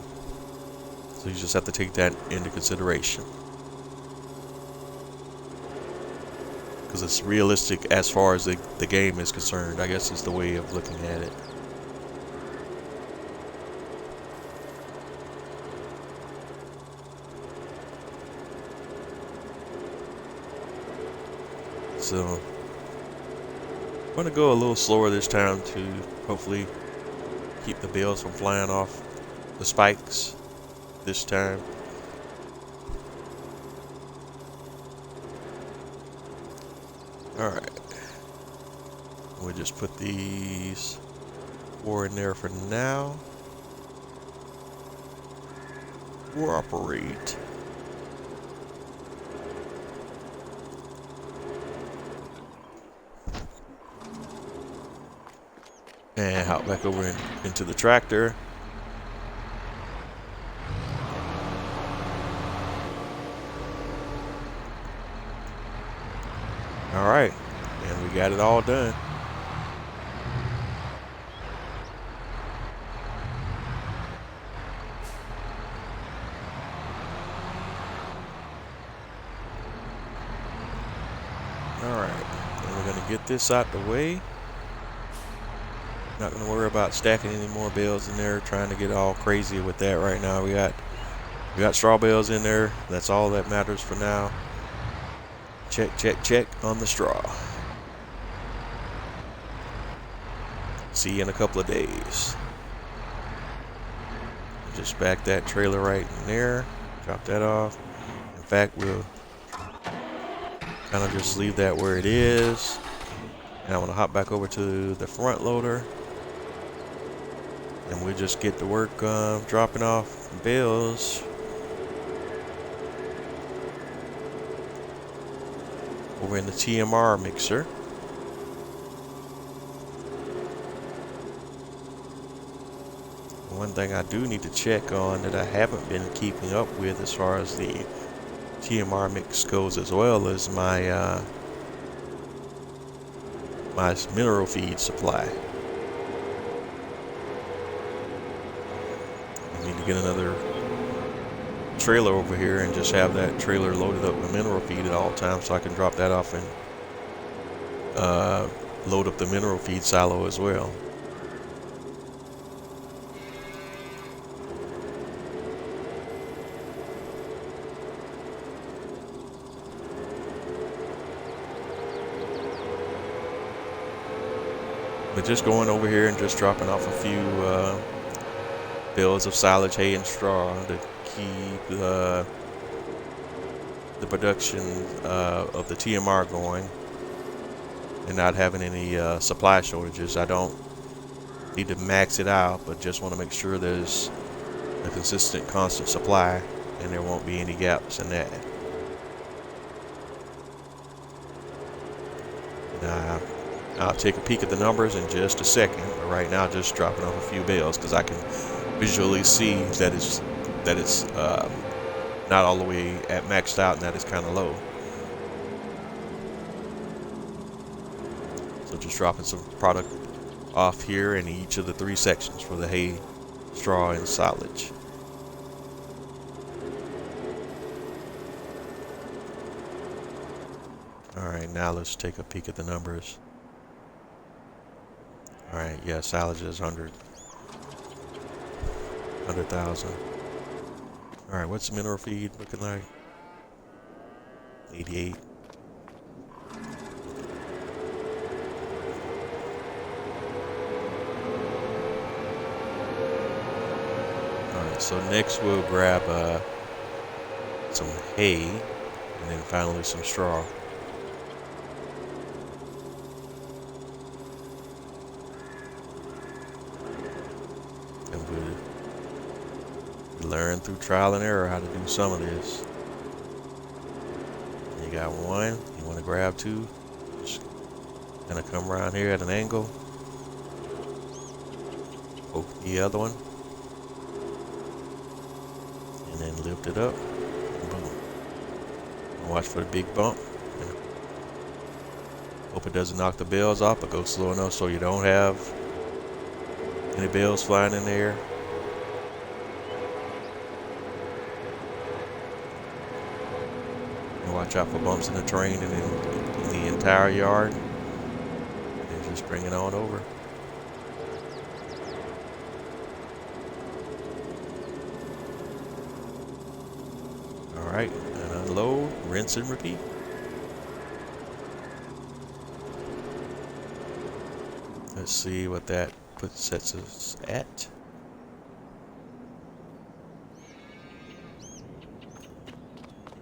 So you just have to take that into consideration. Because it's realistic as far as the game is concerned, I guess is the way of looking at it. So I'm going to go a little slower this time to hopefully keep the bales from flying off the spikes this time. Alright. We'll just put these 4 in there for now. Cooperate. And hop back over into the tractor. All right, and we got it all done. All right, and we're gonna get this out the way. Not gonna worry about stacking any more bales in there, trying to get all crazy with that right now. We got straw bales in there. That's all that matters for now. Check, check, check on the straw. See you in a couple of days. Just back that trailer right in there. Drop that off. In fact, we'll kind of just leave that where it is. And I want to hop back over to the front loader. And we'll just get to work dropping off bales. Over in the TMR mixer. One thing I do need to check on that I haven't been keeping up with as far as the TMR mix goes, as well as my my mineral feed supply. I need to get another trailer over here and just have that trailer loaded up with mineral feed at all times, so I can drop that off and load up the mineral feed silo as well. But just going over here and just dropping off a few bales of silage, hay, and straw to keep the production of the TMR going. and not having any supply shortages. I don't need to max it out, but just want to make sure there's a consistent, constant supply, and there won't be any gaps in that. Now, I'll take a peek at the numbers in just a second, but right now just dropping off a few bales because I can visually see that it's not all the way at maxed out and that it's kind of low. So just dropping some product off here in each of the 3 sections for the hay, straw, and silage. Alright, now let's take a peek at the numbers. Alright, yeah, silage is 100,000. Alright, what's the mineral feed looking like? 88. Alright, so next we'll grab some hay and then finally some straw. And we'll learn through trial and error how to do some of this. You got one, you want to grab 2, just kind of come around here at an angle, poke the other one, and then lift it up, and boom. And watch for the big bump. And hope it doesn't knock the bales off, but go slow enough so you don't have any bales flying in the air. And watch out for bumps in the terrain and in the entire yard. And just bring it on over. Alright, and unload, rinse and repeat. Let's see what that sets us at.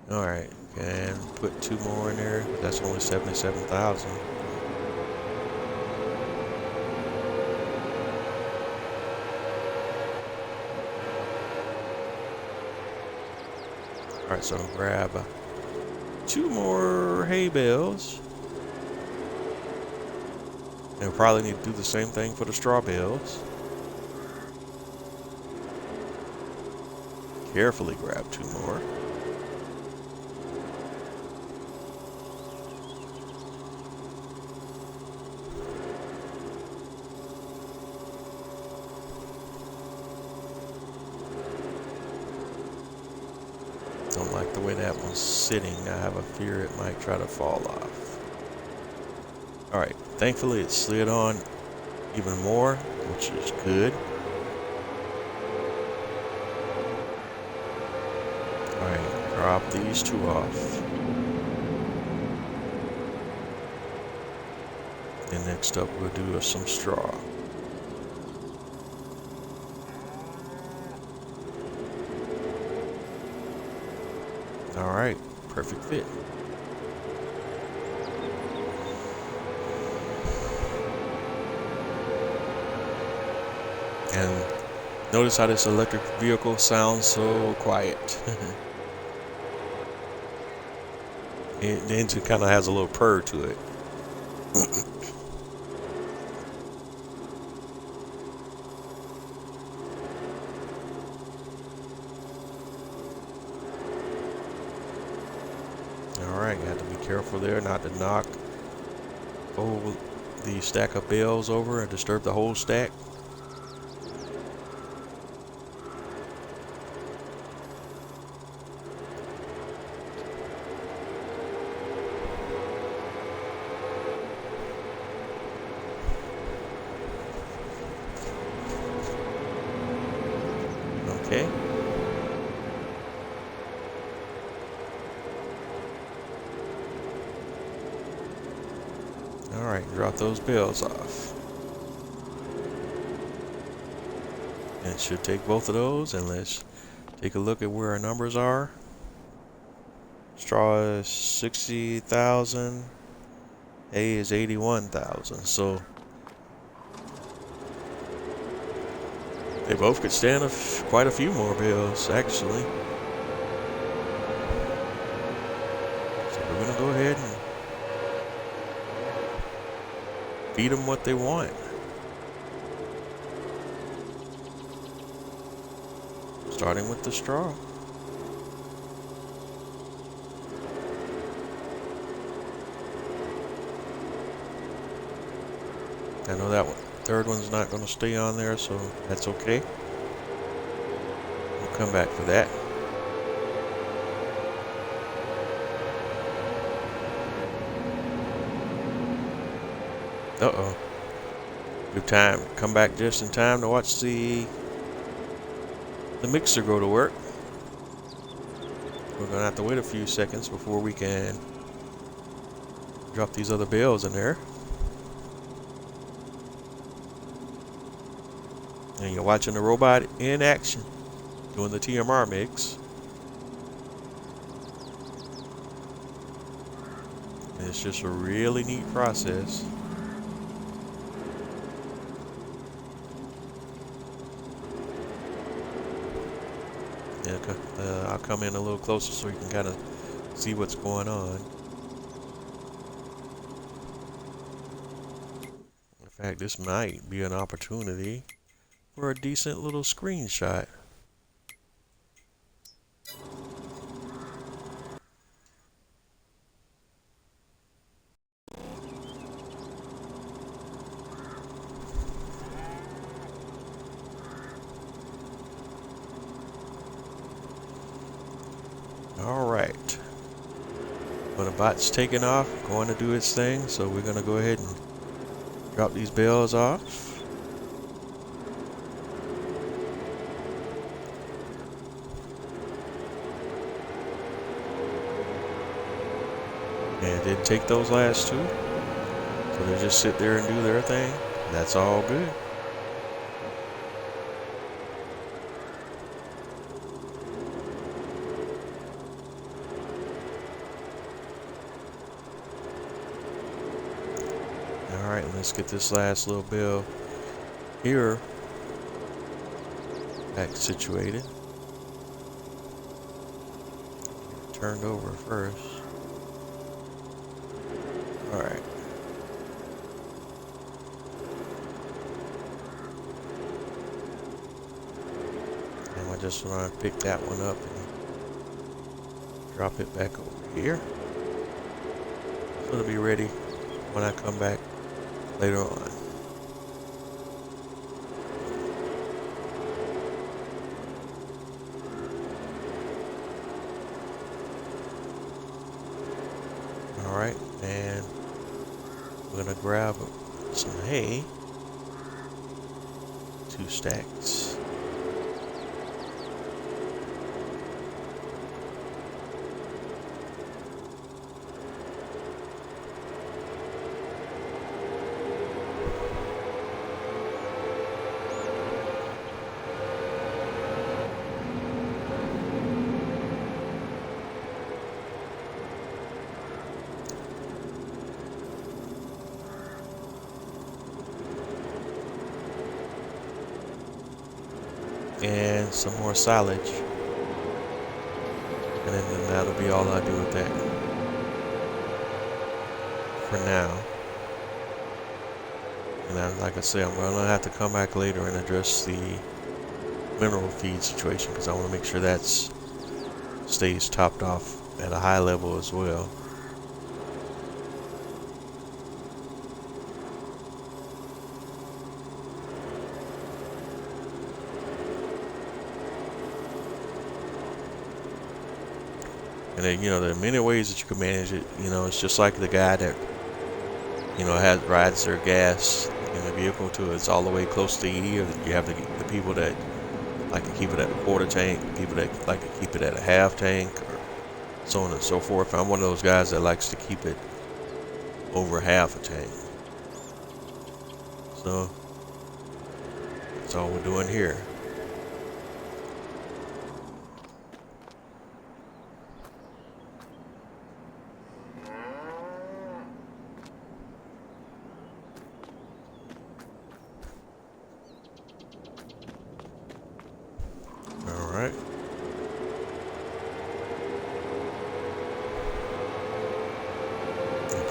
Alright, and put 2 more in there. That's only 77,000. Alright, so grab 2 more hay bales. And we'll probably need to do the same thing for the straw bales. Carefully grab 2 more. Don't like the way that one's sitting. I have a fear it might try to fall off. Alright, thankfully it slid on even more, which is good. Alright, drop these 2 off. And next up we'll do some straw. Alright, perfect fit. And notice how this electric vehicle sounds so quiet. The engine kind of has a little purr to it. Alright, you have to be careful there not to knock the stack of bales over and disturb the whole stack. Okay. Alright, drop those bales off. And it should take both of those, and let's take a look at where our numbers are. Straw is 60,000. A is 81,000. So they both could stand quite a few more bills, actually. So we're gonna go ahead and feed them what they want. Starting with the straw. I know that one, third one's not going to stay on there, so that's okay. We'll come back for that. Uh-oh. Good time. Come back just in time to watch the mixer go to work. We're going to have to wait a few seconds before we can drop these other bales in there. And you're watching the robot in action, doing the TMR mix. And it's just a really neat process. Yeah, I'll come in a little closer so you can kind of see what's going on. In fact, this might be an opportunity for a decent little screenshot. Alright. When the bot's taking off, going to do its thing, so we're going to go ahead and drop these bales off. And it did take those last two. So they just sit there and do their thing. That's all good. Alright, let's get this last little bale here back situated. Turned over first. Alright. And I just want to pick that one up and drop it back over here. So it'll be ready when I come back later on. Alright, and we're gonna grab some hay. 2 stacks. And some more silage, and then that'll be all I do with that for now. And then, like I say, I'm gonna have to come back later and address the mineral feed situation, because I want to make sure that stays topped off at a high level as well. And then, there are many ways that you can manage it. It's just like the guy that, rides their gas in the vehicle to it's all the way close to E. Or you have the people that like to keep it at a quarter tank, people that like to keep it at a half tank, or so on and so forth. I'm one of those guys that likes to keep it over half a tank. So that's all we're doing here.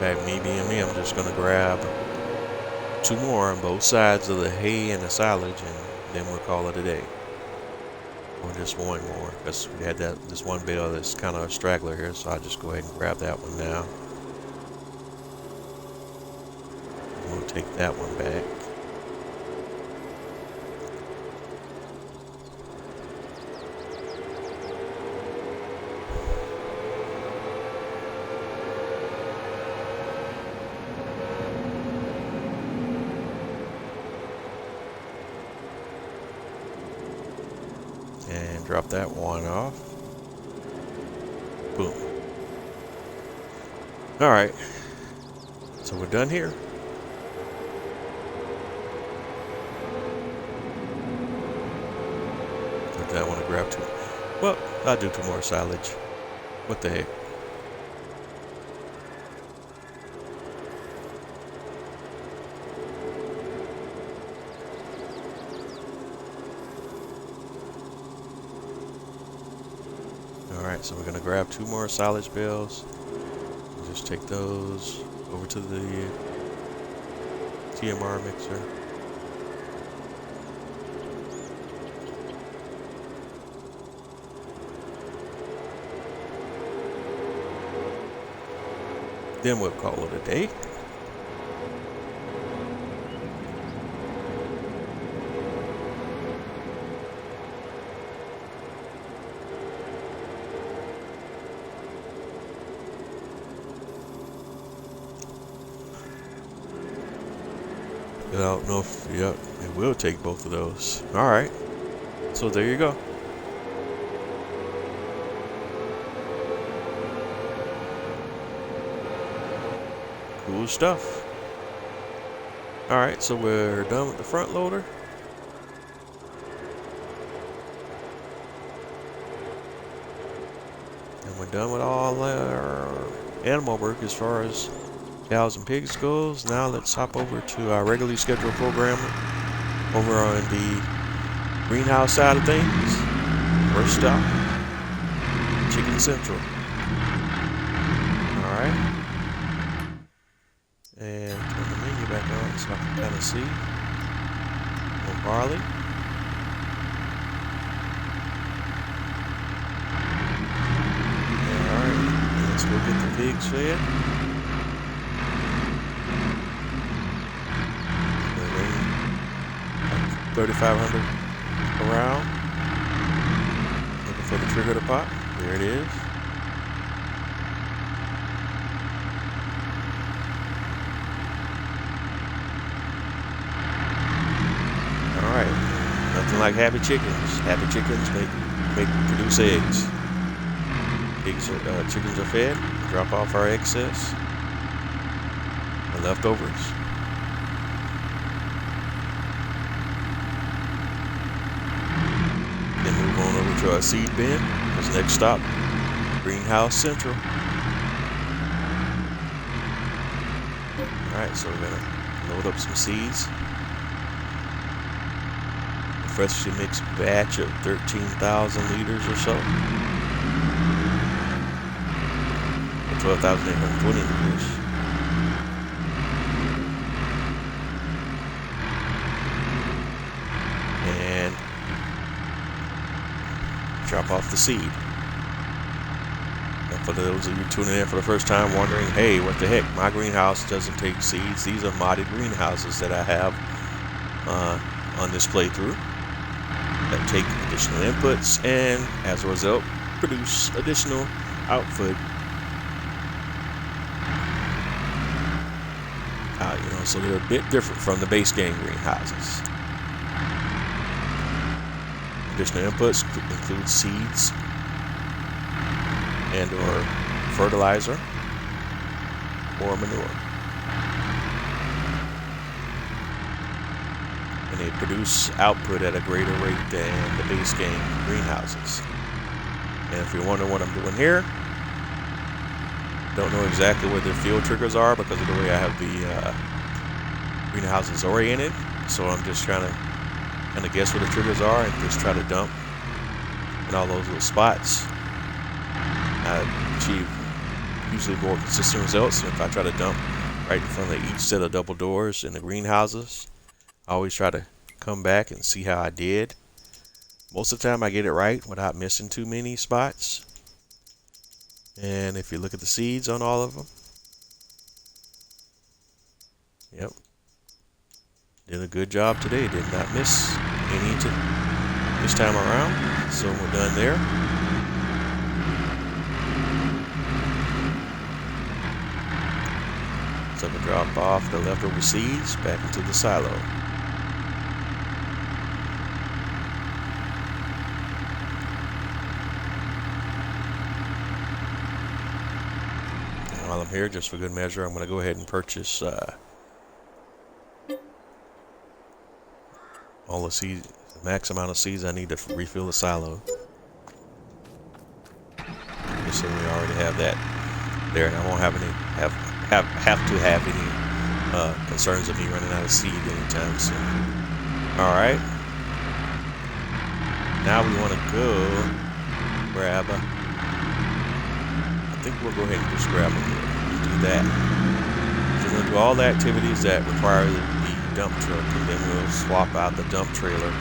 fact, me being me, I'm just gonna grab 2 more on both sides of the hay and the silage, and then we'll call it a day. Or just 1 more, because we had this one bale that's kind of a straggler here, so I'll just go ahead and grab that one now. We'll take that one back. And drop that one off. Boom. Alright. So we're done here. I want to grab 2. Well, I'll do 2 more silage. What the heck? Alright, so we're going to grab 2 more silage bales. We'll just take those over to the TMR mixer. Then we'll call it a day. I don't know if, yep, it will take both of those. Alright, so there you go. Cool stuff. Alright, so we're done with the front loader. And we're done with all our animal work as far as cows and pigs goes. Now let's hop over to our regularly scheduled program over on the greenhouse side of things. First stop, Chicken Central. Alright. And turn the menu back on so I can kind of see. More barley. Alright, let's go get the pigs fed. 3,500 around. Looking for the trigger to pop. There it is. Alright. Nothing like happy chickens. Happy chickens produce eggs. Chickens are fed. Drop off our excess. The leftovers. Move on over to our seed bin. That's next stop, Greenhouse Central. Alright, so we're gonna load up some seeds. A freshly mixed batch of 13,000 liters or so. 12,820 liters. And drop off the seed. And for those of you tuning in for the first time wondering, hey, what the heck, my greenhouse doesn't take seeds. These are modded greenhouses that I have on this playthrough that take additional inputs and as a result produce additional output. So they're a bit different from the base game greenhouses. Additional inputs include seeds and or fertilizer or manure. And they produce output at a greater rate than the base game greenhouses. And if you're wondering what I'm doing here, don't know exactly where the fuel triggers are because of the way I have the greenhouses oriented. So I'm just trying to kind of guess where the triggers are and just try to dump in all those little spots. I achieve usually more consistent results. If I try to dump right in front of each set of double doors in the greenhouses, I always try to come back and see how I did. Most of the time I get it right without missing too many spots. And if you look at the seeds on all of them, yep, did a good job today. Did not miss any this time around. So we're done there. So we drop off the leftover seeds back into the silo. And while I'm here, just for good measure, I'm going to go ahead and purchase all the seeds, the max amount of seeds I need to refill the silo. Just so we already have that there, and I won't have any have to have any concerns of me running out of seed anytime soon. All right, now we want to go grab I think we'll go ahead and just grab them and do that. So we're going to do all the activities that require the dump truck, and then we'll swap out the dump trailer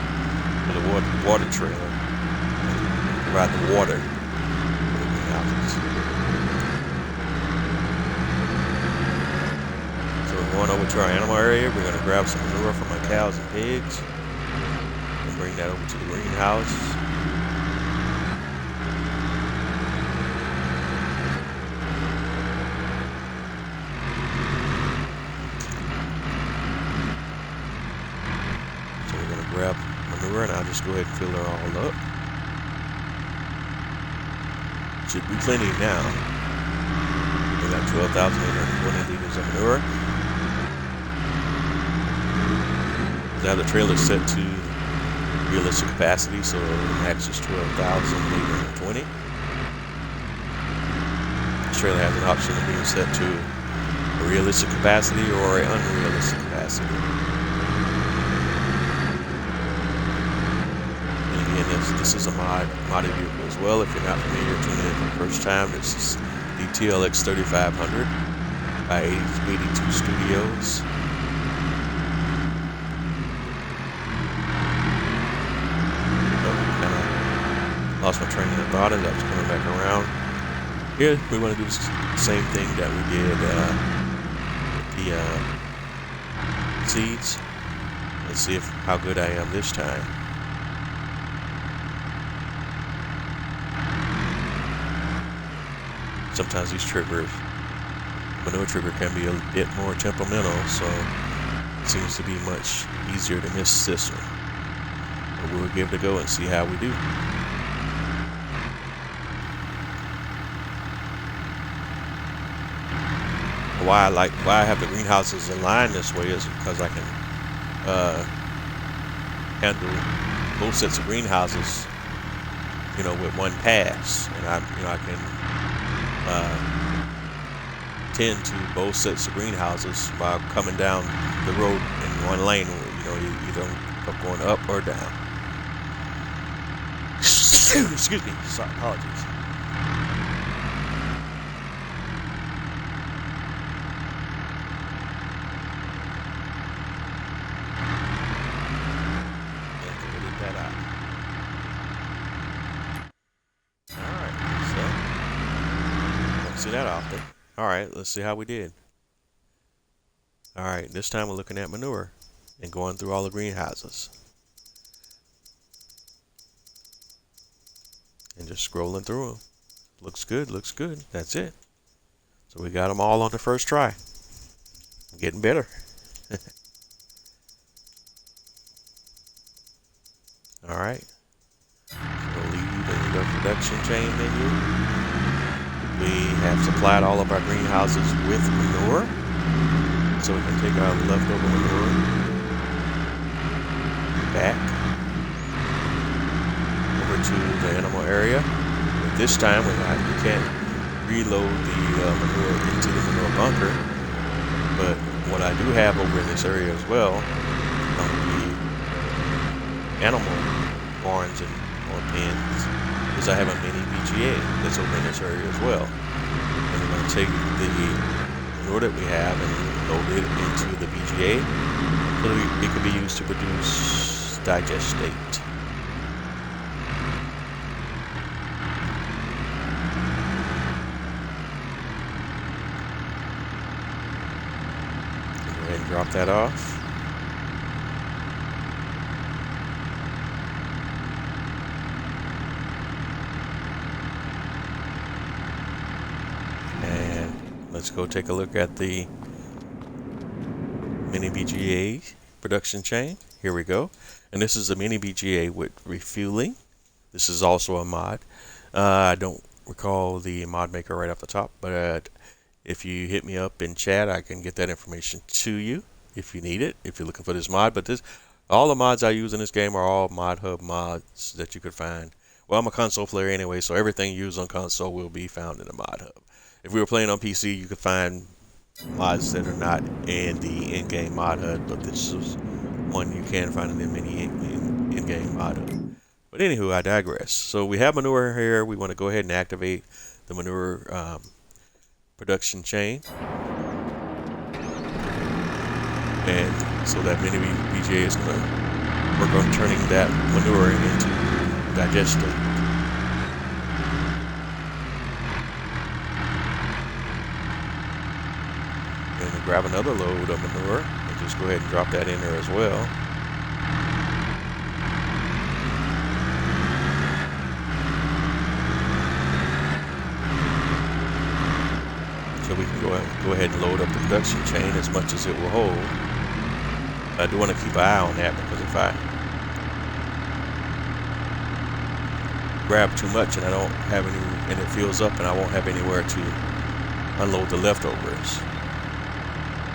for the water trailer and provide the water for the greenhouses. So we're going over to our animal area. We're going to grab some manure from my cows and pigs and bring that over to the greenhouse. Grab manure, and I'll just go ahead and fill her all up. Should be plenty now. We got 12,820 liters of manure. Now the trailer is set to realistic capacity, so the max is 12,820. This trailer has an option of being set to a realistic capacity or an unrealistic capacity. This is a modded vehicle as well. If you're not familiar, tuning in for the first time, this is the TLX 3500 by 82 Studios. Kind of lost my train of thought as I was coming back around. Here, we want to do the same thing that we did with the seeds. Let's see how good I am this time. Sometimes these triggers, manure trigger can be a bit more temperamental, so it seems to be much easier to miss this one. But we'll give it a go and see how we do. Why I have the greenhouses aligned this way is because I can handle both sets of greenhouses, with one pass, and I can tend to both sets of greenhouses while coming down the road in one lane. You don't going up or down. Excuse me. Sorry, apologies. Edit that out. See that often. Alright, let's see how we did. Alright, this time we're looking at manure and going through all the greenhouses. And just scrolling through them. Looks good, looks good. That's it. So we got them all on the first try. Getting better. Alright. We'll leave in the production chain menu. We have supplied all of our greenhouses with manure, so we can take our leftover manure back over to the animal area. But this time we can't reload the manure into the manure bunker, but what I do have over in this area as well, the animal barns or pens, is I have a mini VGA that's over in this area as well. And we're going going to take the manure that we have and load it into the BGA so that it can be used to produce digestate. Go ahead and drop that off. Let's go take a look at the mini BGA production chain. Here we go. And this is a mini BGA with refueling. This is also a mod. I don't recall the mod maker right off the top, but if you hit me up in chat, I can get that information to you if you need it, if you're looking for this mod. But all the mods I use in this game are all Mod Hub mods that you could find. Well, I'm a console player anyway, so everything used on console will be found in the Mod Hub. If we were playing on PC, you could find mods that are not in the in-game mod hub, but this is one you can find in the mini in-game mod hub. But anywho, I digress. So we have manure here. We want to go ahead and activate the manure production chain. And so that mini BGA is going to work on turning that manure into digestate. Grab another load of manure and just go ahead and drop that in there as well. So we can go ahead and load up the production chain as much as it will hold. I do want to keep an eye on that, because if I grab too much and I don't have any, and it fills up and I won't have anywhere to unload the leftovers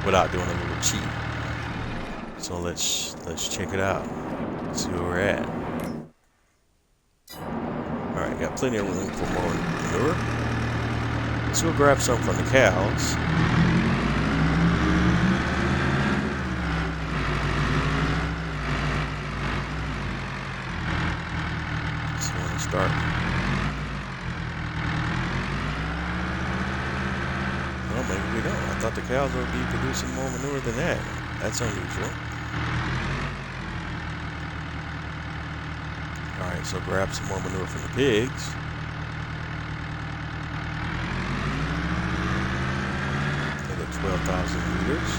without doing a little cheat. So let's check it out. See where we're at. Alright, got plenty of room for more manure. Let's go grab some from the cows. So I'm gonna start. Well, maybe we don't. I thought the cows would be producing more manure than that. That's unusual. Alright, so grab some more manure from the pigs. Another 12,000 liters.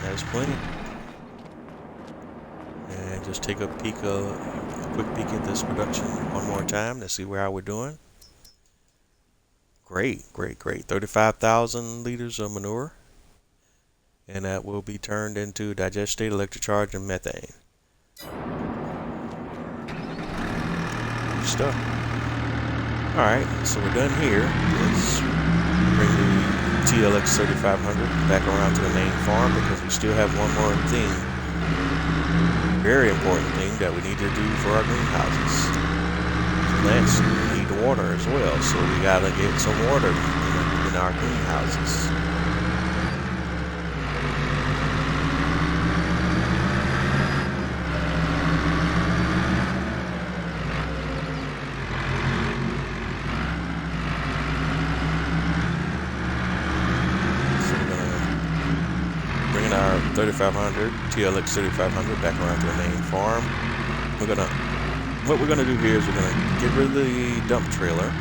That's plenty. And just take a quick peek at this production one more time to see how we're doing. Great. 35,000 liters of manure. And that will be turned into digestate, electric charge, and methane. Good stuff. Alright, so we're done here. Let's bring the TLX 3500 back around to the main farm, because we still have one more thing, very important thing that we need to do for our greenhouses. Plants need water as well, so we gotta get some water in our greenhouses. Our 3500 TLX 3500 back around to the main farm. What we're gonna do here is we're gonna get rid of the dump trailer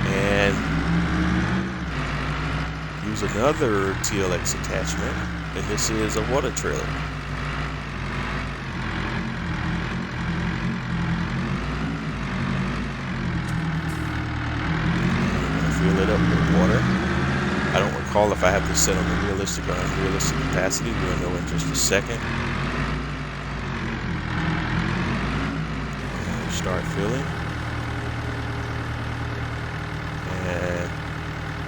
and use another TLX attachment, and this is a water trailer. I'm gonna fill it up with water. I don't recall if I have this set on the realistic or unrealistic capacity. We'll know in just a second. Start filling. And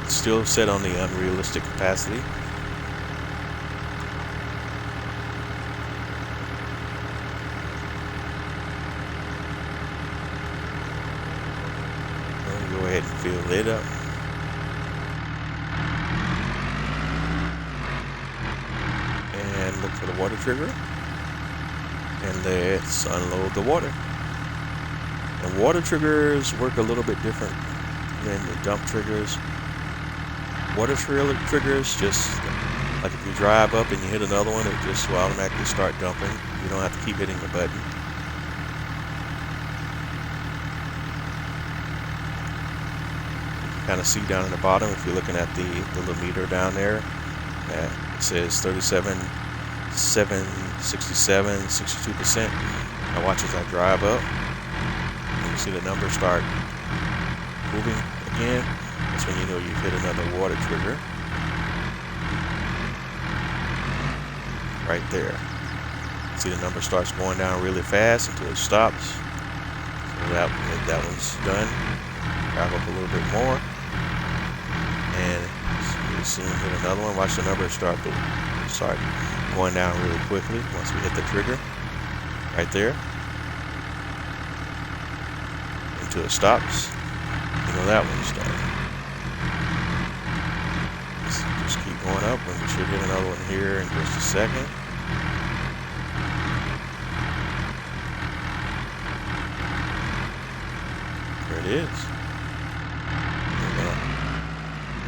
it's still set on the unrealistic capacity. fill it up. And look for the water trigger. And let's unload the water. And water triggers work a little bit different than the dump triggers. Water triggers just like if you drive up and you hit another one, it just will automatically start dumping. You don't have to keep hitting the button. You can kind of see down at the bottom if you're looking at the little meter down there. It says 37, 7, 67, 62%. Now watch as I drive up. You see the numbers start moving again. That's when you know you've hit another water trigger. Right there. See the number starts going down really fast until it stops. So that one's done. Drive up a little bit more. And you'll soon hit another one. Watch the number start going down really quickly once we hit the trigger. Right there. Until it stops. You know that one's done. Just keep going up, and we should hit another one here in just a second. There it is.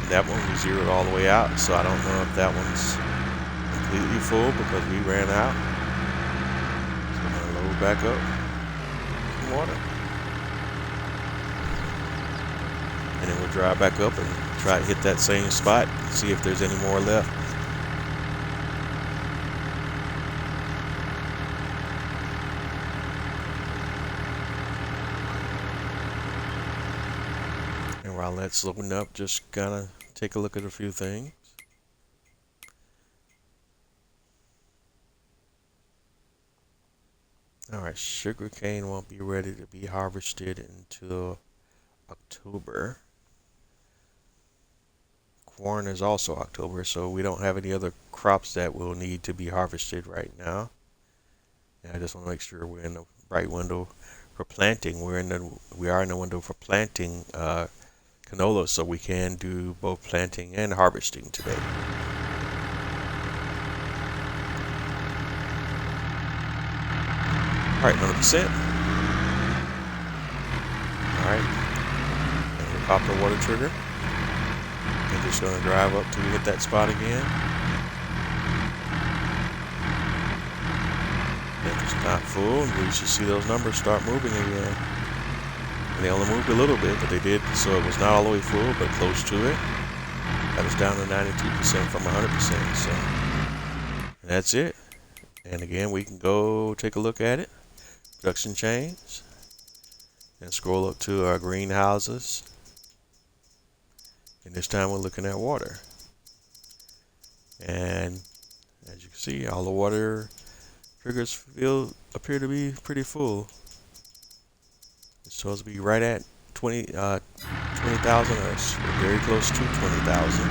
And that one we zeroed all the way out, so I don't know if that one's completely full because we ran out. So I'm going to load back up some water. And then we'll drive back up and try to hit that same spot and see if there's any more left. And while that's loading up, just kind of take a look at a few things. Alright, sugarcane won't be ready to be harvested until October. Corn is also October, so we don't have any other crops that will need to be harvested right now. And I just want to make sure we're in the right window for planting. We are in the window for planting canola, so we can do both planting and harvesting today. All right, 100%. All right, and we pop the water trigger. We're just going to drive up till we hit that spot again. If it's not full, we should see those numbers start moving again. And they only moved a little bit, but they did, so it was not all the way full, but close to it. That was down to 92% from 100%. So and that's it. And again, we can go take a look at it. Production chains. And scroll up to our greenhouses. And this time we're looking at water. And as you can see, all the water triggers appear to be pretty full. It's supposed to be right at 20,000 or very close to 20,000.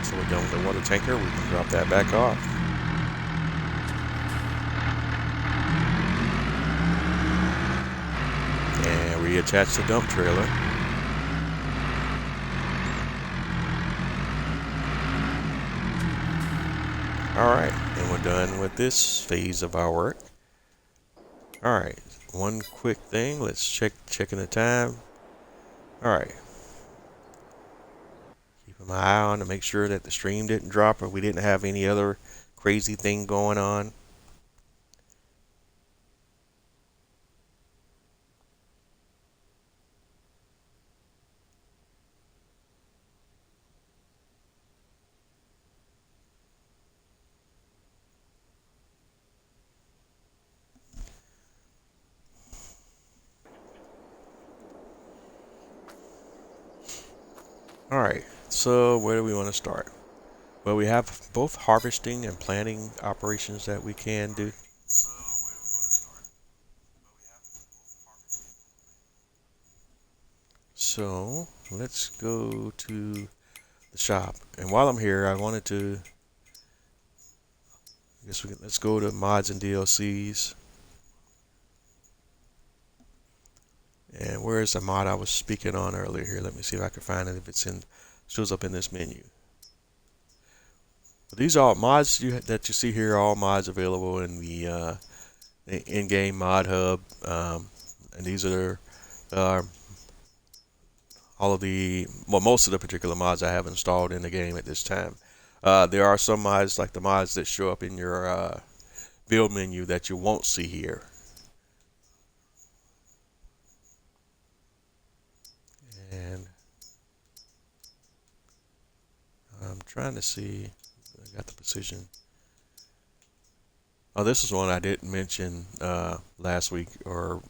So we're done with the water tanker. We can drop that back off. And reattach the dump trailer. Alright, and we're done with this phase of our work. Alright, one quick thing. Let's checking the time. Alright. Keeping my eye on to make sure that the stream didn't drop or we didn't have any other crazy thing going on. Alright, so where do we want to start? Well, we have both harvesting and planting operations that we can do. let's go to the shop. And while I'm here, I wanted to, let's go to mods and DLCs. And where's the mod I was speaking on earlier here? Let me see if I can find it, if it's in, shows up in this menu. But these are all mods that you see here, are all mods available in the in-game mod hub. And these are all of the, well, most of the particular mods I have installed in the game at this time. There are some mods, like the mods that show up in your build menu, that you won't see here. And I'm trying to see, I got the precision. Oh, this is one I didn't mention last week, or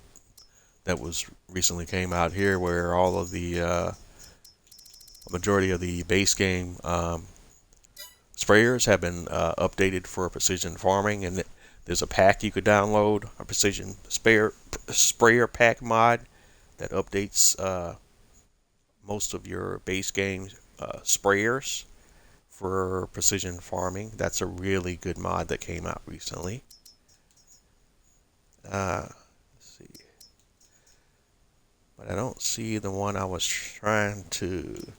that was recently came out here, where all of the majority of the base game sprayers have been updated for precision farming, and there's a pack you could download, a precision sprayer pack mod that updates most of your base game sprayers for precision farming. That's a really good mod that came out recently. Let's see, but I don't see the one I was trying to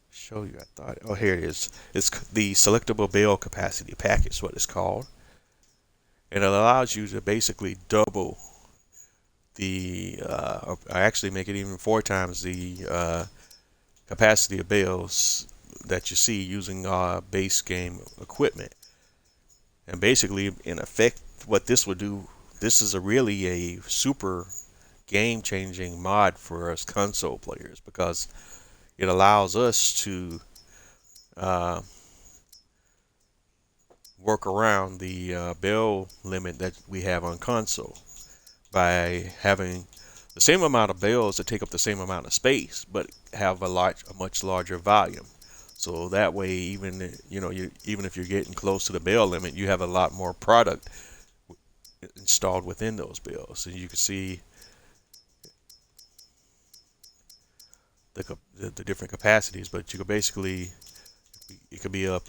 show you. I thought, oh, here it is. It's the Selectable Bale Capacity Pack is what it's called, and it allows you to basically double the, or actually make it even 4 times the capacity of bales that you see using base game equipment. And basically, in effect, what this would do, this is really a super game-changing mod for us console players, because it allows us to work around the bale limit that we have on console by having the same amount of bales that take up the same amount of space, but have a much larger volume. So that way, even even if you're getting close to the bale limit, you have a lot more product installed within those bales. So you can see the different capacities, but you could basically, it could be up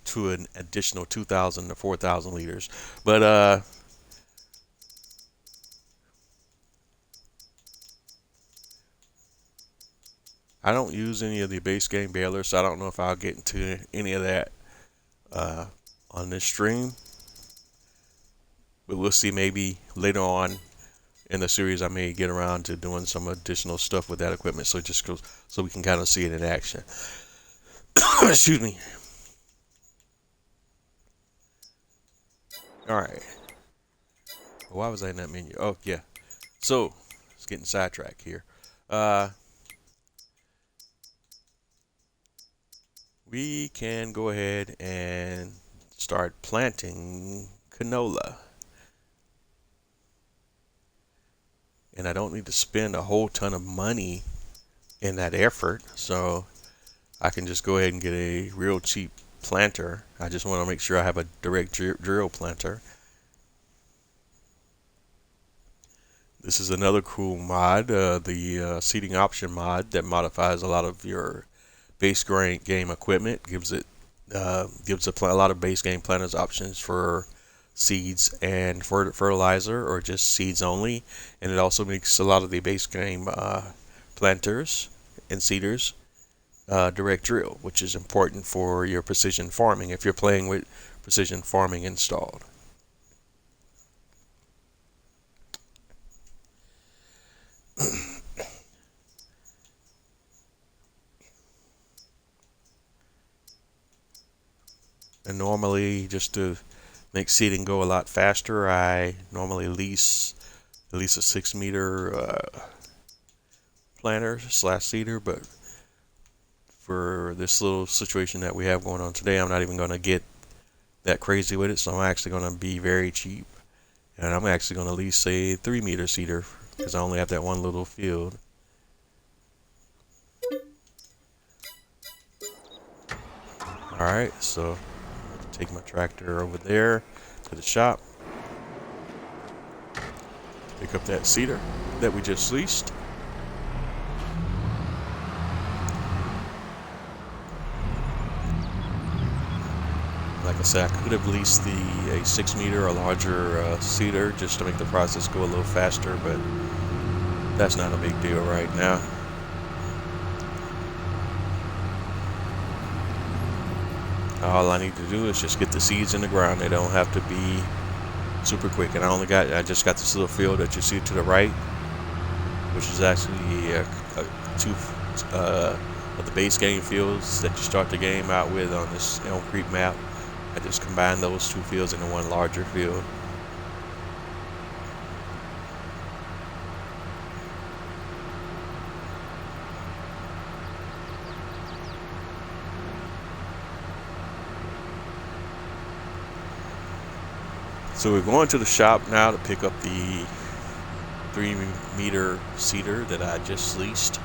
to an additional 2,000 to 4,000 liters. But I don't use any of the base game balers, so I don't know if I'll get into any of that on this stream. But we'll see, maybe later on in the series I may get around to doing some additional stuff with that equipment, so just goes so we can kind of see it in action. Excuse me. All right. Why was I in that menu? Oh yeah. So it's getting sidetracked here. We can go ahead and start planting canola. And I don't need to spend a whole ton of money in that effort, so I can just go ahead and get a real cheap planter. I just want to make sure I have a direct drill planter. This is another cool mod, the seeding option mod, that modifies a lot of your base game equipment. Gives a lot of base game planters options for seeds and fertilizer, or just seeds only. And it also makes a lot of the base game planters and seeders direct drill, which is important for your precision farming if you're playing with precision farming installed. And normally, just to make seeding go a lot faster, I normally lease at least a 6-meter planter / seeder, but for this little situation that we have going on today, I'm not even going to get that crazy with it, so I'm actually going to be very cheap, and I'm actually going to lease a 3-meter seeder, because I only have that one little field. Alright, so take my tractor over there to the shop, pick up that seeder that we just leased. Like I said, I could have leased a 6 meter or larger seeder just to make the process go a little faster, but that's not a big deal right now. All I need to do is just get the seeds in the ground. They don't have to be super quick. And I just got this little field that you see to the right, which is actually two of the base game fields that you start the game out with on this ELM Creek map. I just combined those two fields into one larger field. So we're going to the shop now to pick up the 3 meter seeder that I just leased.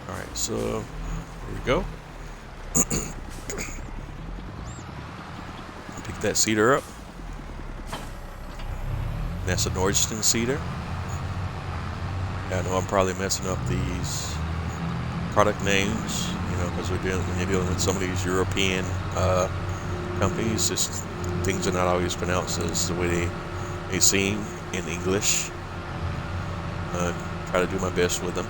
Alright, so here we go. Pick that seeder up. That's a Nordston seeder. I know I'm probably messing up these product names, because when you're dealing with some of these European companies, just things are not always pronounced as the way they seem in English. Try to do my best with them.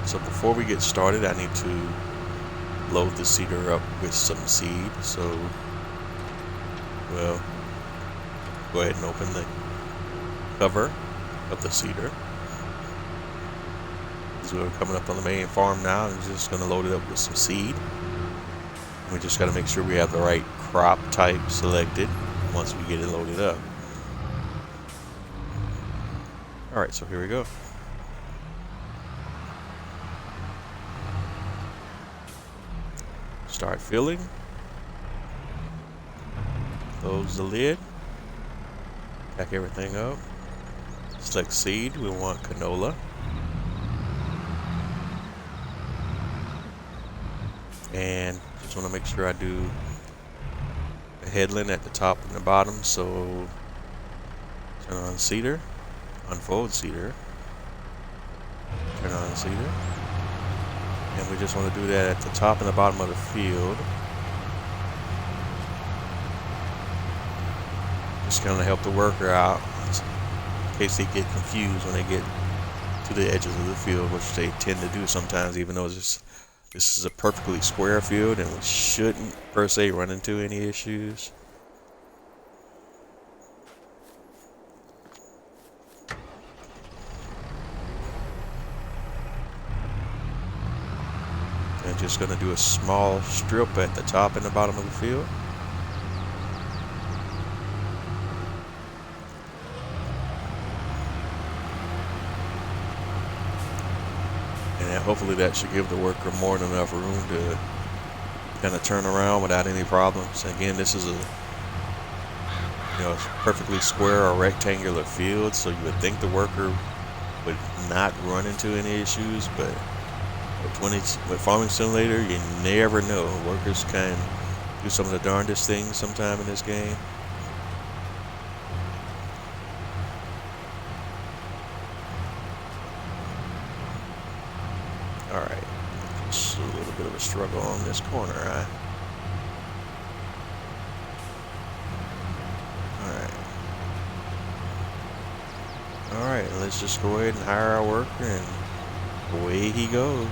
So before we get started, I need to load the seeder up with some seed. So, well, go ahead and open the cover of the seeder. So we're coming up on the main farm now. I'm just going to load it up with some seed. We just got to make sure we have the right crop type selected once we get it loaded up. Alright, so here we go. Start filling. Close the lid. Pack everything up. Select seed. We want canola. And just want to make sure I do the headland at the top and the bottom. So turn on seeder. Unfold seeder. Turn on seeder. And we just want to do that at the top and the bottom of the field. Just kind of help the worker out in case they get confused when they get to the edges of the field, which they tend to do sometimes, even though this is a perfectly square field and we shouldn't per se run into any issues. Just going to do a small strip at the top and the bottom of the field. And hopefully that should give the worker more than enough room to kind of turn around without any problems. Again, this is a perfectly square or rectangular field, so you would think the worker would not run into any issues, but with Farming Simulator, you never know. Workers can do some of the darndest things sometime in this game. Alright, just a little bit of a struggle on this corner, huh? Alright, let's just go ahead and hire our worker and away he goes.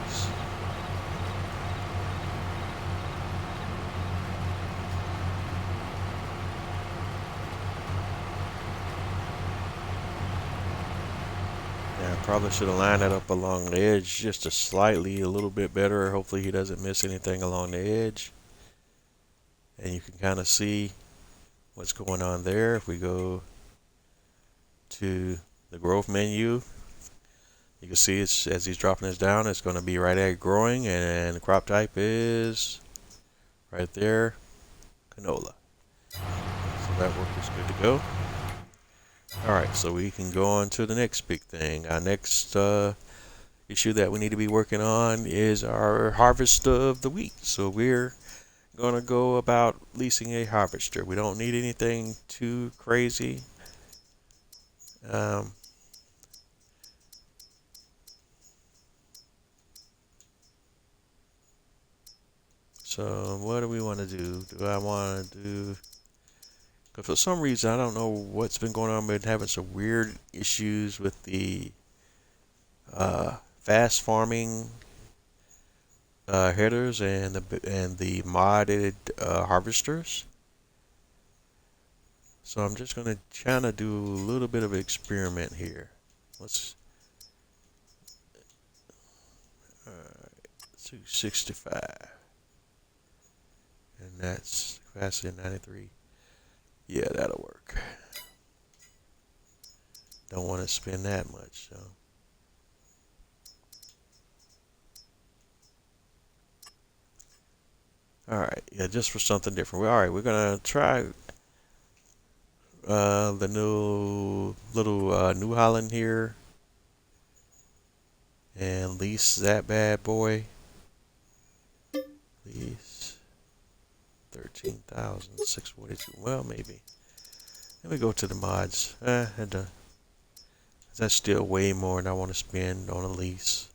Yeah, I probably should have lined that up along the edge just a little bit better. Hopefully he doesn't miss anything along the edge. And you can kind of see what's going on there. If we go to the growth menu, you can see it's, as he's dropping this down, it's going to be right at growing, and the crop type is right there, canola. So that worker's good to go. Alright, so we can go on to the next big thing. Our next issue that we need to be working on is our harvest of the wheat. So we're gonna go about leasing a harvester. We don't need anything too crazy. Um, so what do we want to do? Do I want to do? Because for some reason I don't know what's been going on. We've been having some weird issues with the fast farming headers and the modded harvesters. So I'm just gonna kind of do a little bit of an experiment here. Let's 265, and that's capacity of 93. Yeah, that'll work. Don't want to spend that much, so. Alright, yeah, just for something different. Alright, we're gonna try the new little New Holland here and lease that bad boy. Lease 13,642. Well, maybe. Let me go to the mods. That's still way more than I want to spend on a lease.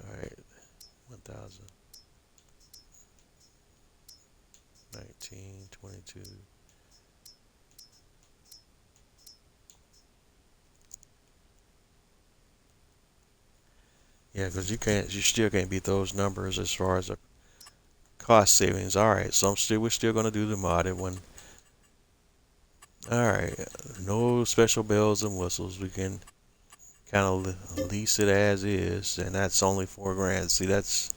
Alright, 1,000. 19, 22. Yeah, because you still can't beat those numbers as far as the cost savings. Alright, so we're still gonna do the modded one. Alright, no special bells and whistles. We can kind of lease it as is, and that's only $4,000. See, that's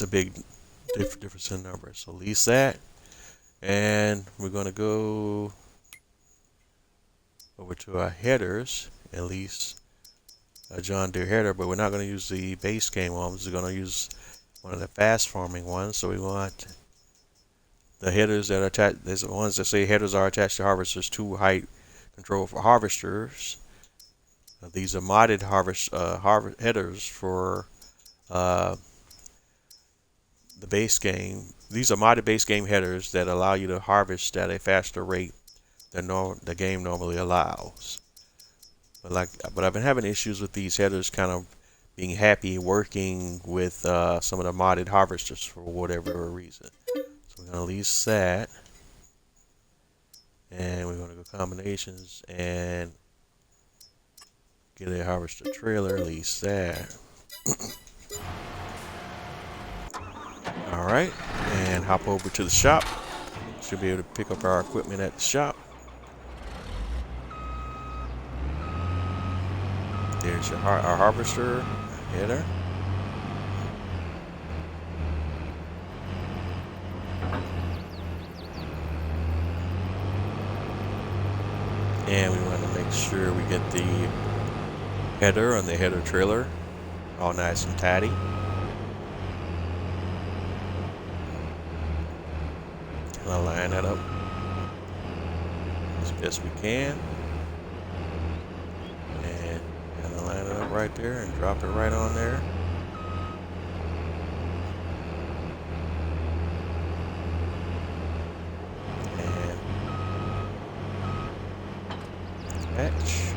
a big difference in numbers. So lease that, and we're gonna go over to our headers and lease a John Deere header, but we're not going to use the base game ones. We're going to use one of the fast farming ones. So we want the headers that are attached. There's the ones that say headers are attached to harvesters. 2 height control for harvesters. These are modded headers for the base game. These are modded base game headers that allow you to harvest at a faster rate than the game normally allows. But I've been having issues with these headers kind of being happy working with some of the modded harvesters for whatever reason. So we're going to lease that. And we're going to go combinations and get a harvester trailer, lease that. Alright, and hop over to the shop. Should be able to pick up our equipment at the shop. There's our harvester header. And we want to make sure we get the header and the header trailer all nice and tidy. I'll line that up as best we can. And gonna line it up right there and drop it right on there. And dispatch.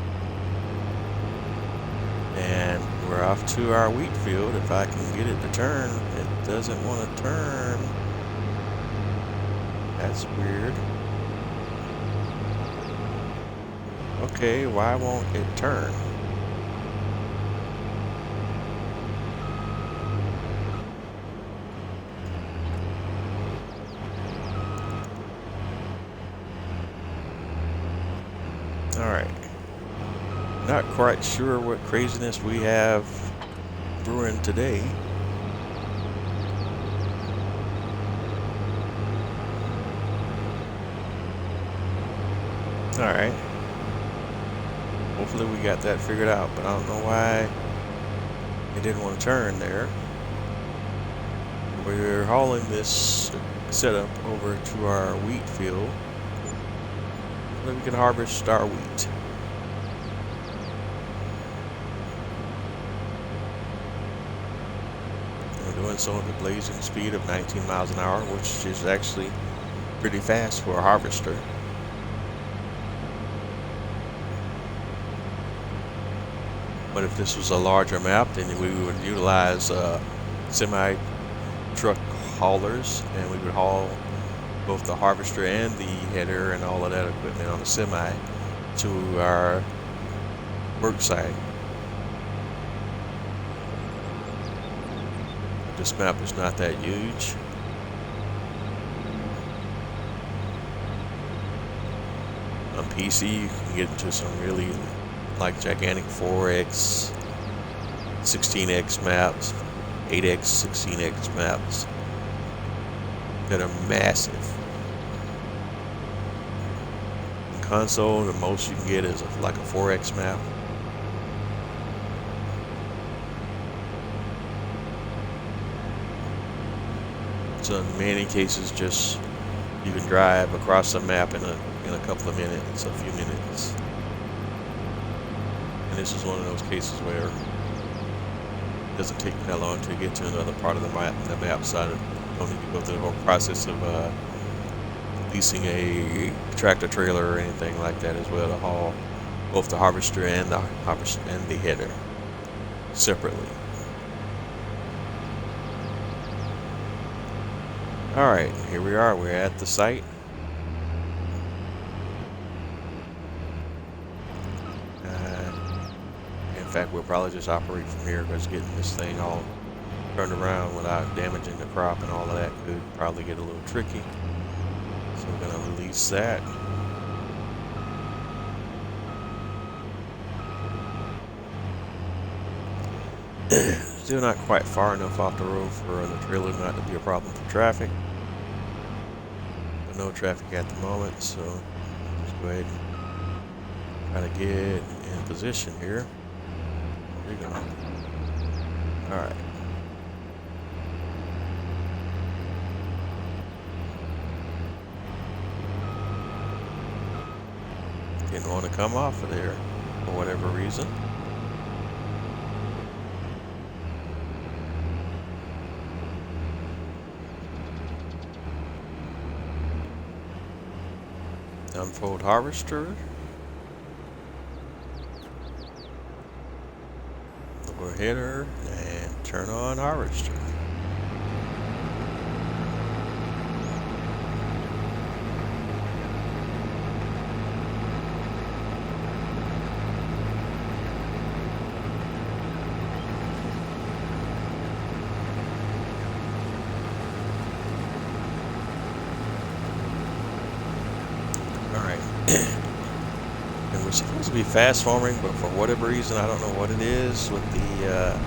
And we're off to our wheat field. If I can get it to turn, it doesn't want to turn. That's weird. Okay, why won't it turn? Alright. Not quite sure what craziness we have brewing today. Alright. Hopefully we got that figured out, but I don't know why it didn't want to turn there. We're hauling this setup over to our wheat field so that we can harvest our wheat. 7-cylinder blazing speed of 19 miles an hour, which is actually pretty fast for a harvester. But if this was a larger map, then we would utilize semi truck haulers, and we would haul both the harvester and the header and all of that equipment on the semi to our work site. This map is not that huge. On PC, you can get into some really like gigantic 4x, 16x maps, 8x, 16x maps that are massive. In console, the most you can get is like a 4x map. So in many cases, just you can drive across the map in a couple of minutes, a few minutes. And this is one of those cases where it doesn't take that long to get to another part of the map, so you don't need to go through the whole process of leasing a tractor trailer or anything like that as well to haul both the harvester and the header separately. Alright, here we are. We're at the site. In fact, we'll probably just operate from here because getting this thing all turned around without damaging the crop and all of that could probably get a little tricky. So we're going to release that. Still not quite far enough off the road for the trailer not to be a problem for traffic. But no traffic at the moment, so just go ahead and try to get in position here. There you go. Alright. Didn't want to come off of there for whatever reason. Unfold harvester. Lower header and turn on harvester. And we're supposed to be fast forming, but for whatever reason, I don't know what it is with the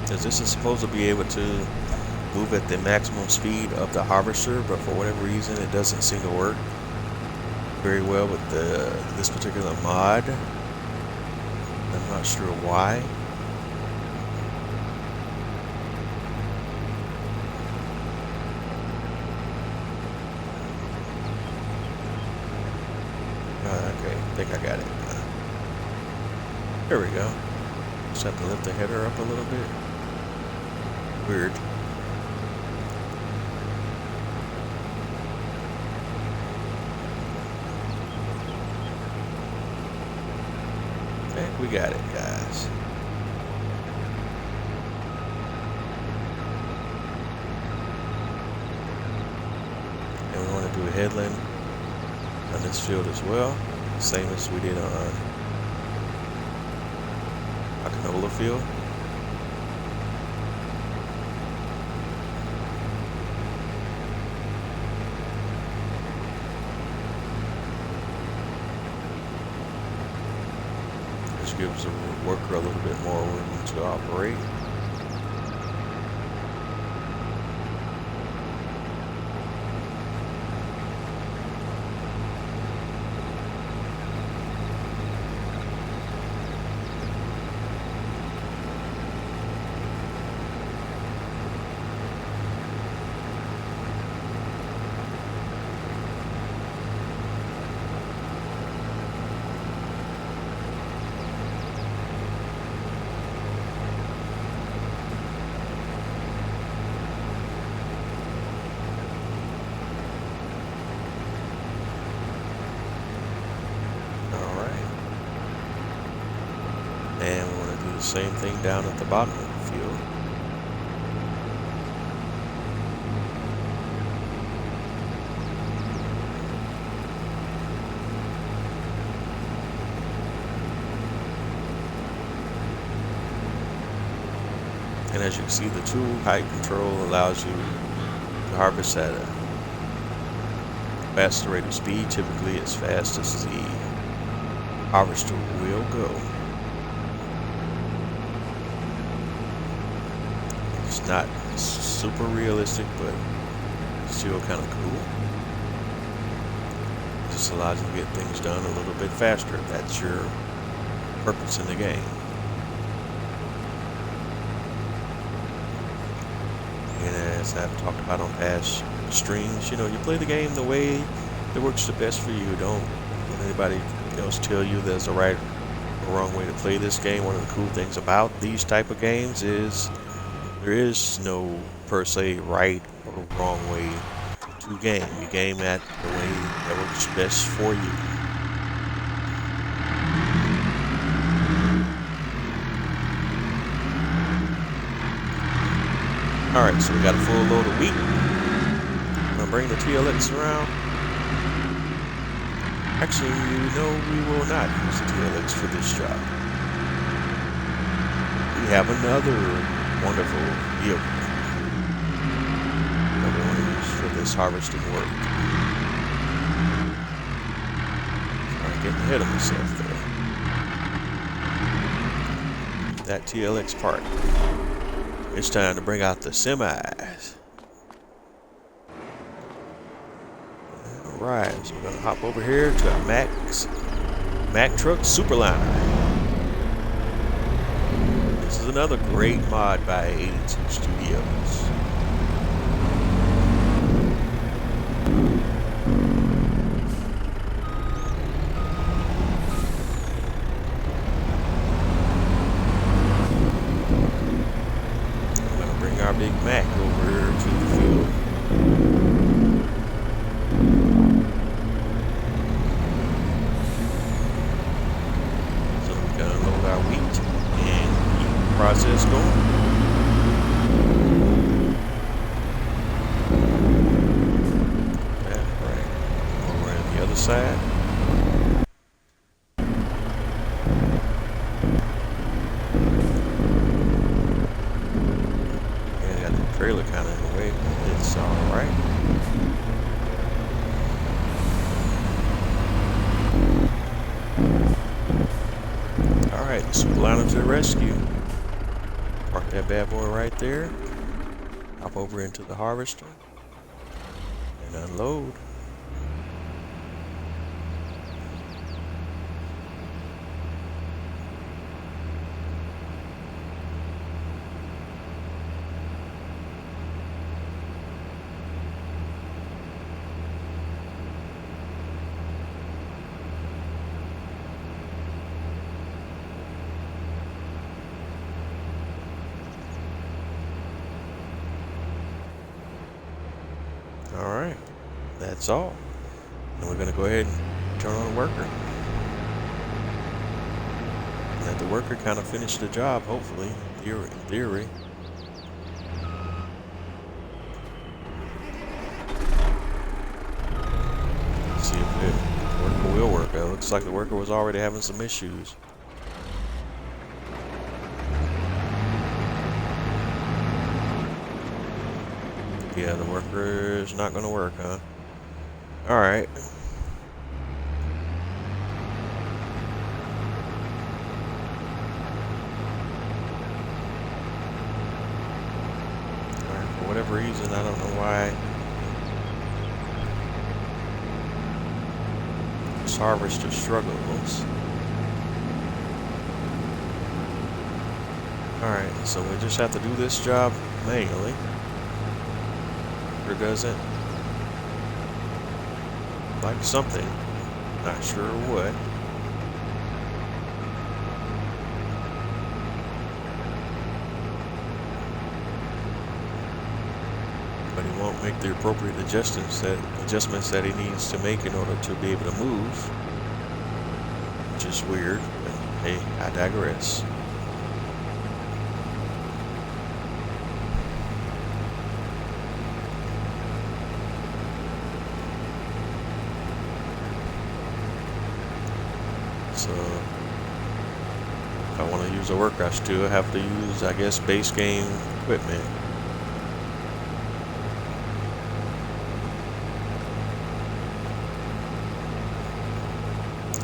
because this is supposed to be able to move at the maximum speed of the harvester, but for whatever reason it doesn't seem to work very well with this particular mod. I'm not sure why. Okay, I think I got it. There we go. Just have to lift the header up a little bit. Weird. I think we got it, guys. And we want to do a headland on this field as well, same as we did on our Canola field. This gives the worker a little bit more room to operate. the same thing down at the bottom of the field. And as you can see, the tool height control allows you to harvest at a faster rate of speed, typically as fast as the harvester will go. It's not super realistic, but still kind of cool. It just allows you to get things done a little bit faster if that's your purpose in the game. And as I've talked about on past streams, you know, you play the game the way that works the best for you. Don't let anybody else tell you there's a right or wrong way to play this game. One of the cool things about these type of games is there is no per se right or wrong way to game. You game at the way that works best for you. Alright, so we got a full load of wheat. I'm gonna bring the TLX around. Actually, no, we will not use the TLX for this job. We have another wonderful vehicle that we want to use for this harvesting work. Sorry, getting ahead of myself there. That TLX part. It's time to bring out the semis. Alright, so we're gonna hop over here to a Mack Truck Superline. This is another great mod by 82 Studios. I'm gonna bring our big Mack over to the field. Process going. That right. Over on the other side. Yeah, got the trailer kind of in the way, but it's alright. Alright, Superliner to the rescue. Park that bad boy right there. Hop over into the harvester and unload. Alright, that's all. And we're going to go ahead and turn on the worker. Let the worker kind of finish the job, hopefully, in theory. Let's see if the worker will work. It looks like the worker was already having some issues. Yeah, the worker is not going to work, huh? Alright. Alright, for whatever reason, I don't know why this harvester struggles. Alright, so we just have to do this job manually. Or doesn't like something, not sure what. But he won't make the appropriate adjustments that he needs to make in order to be able to move, which is weird, but hey, I digress. So if I want to use a work rush too, I have to use, I guess, base game equipment.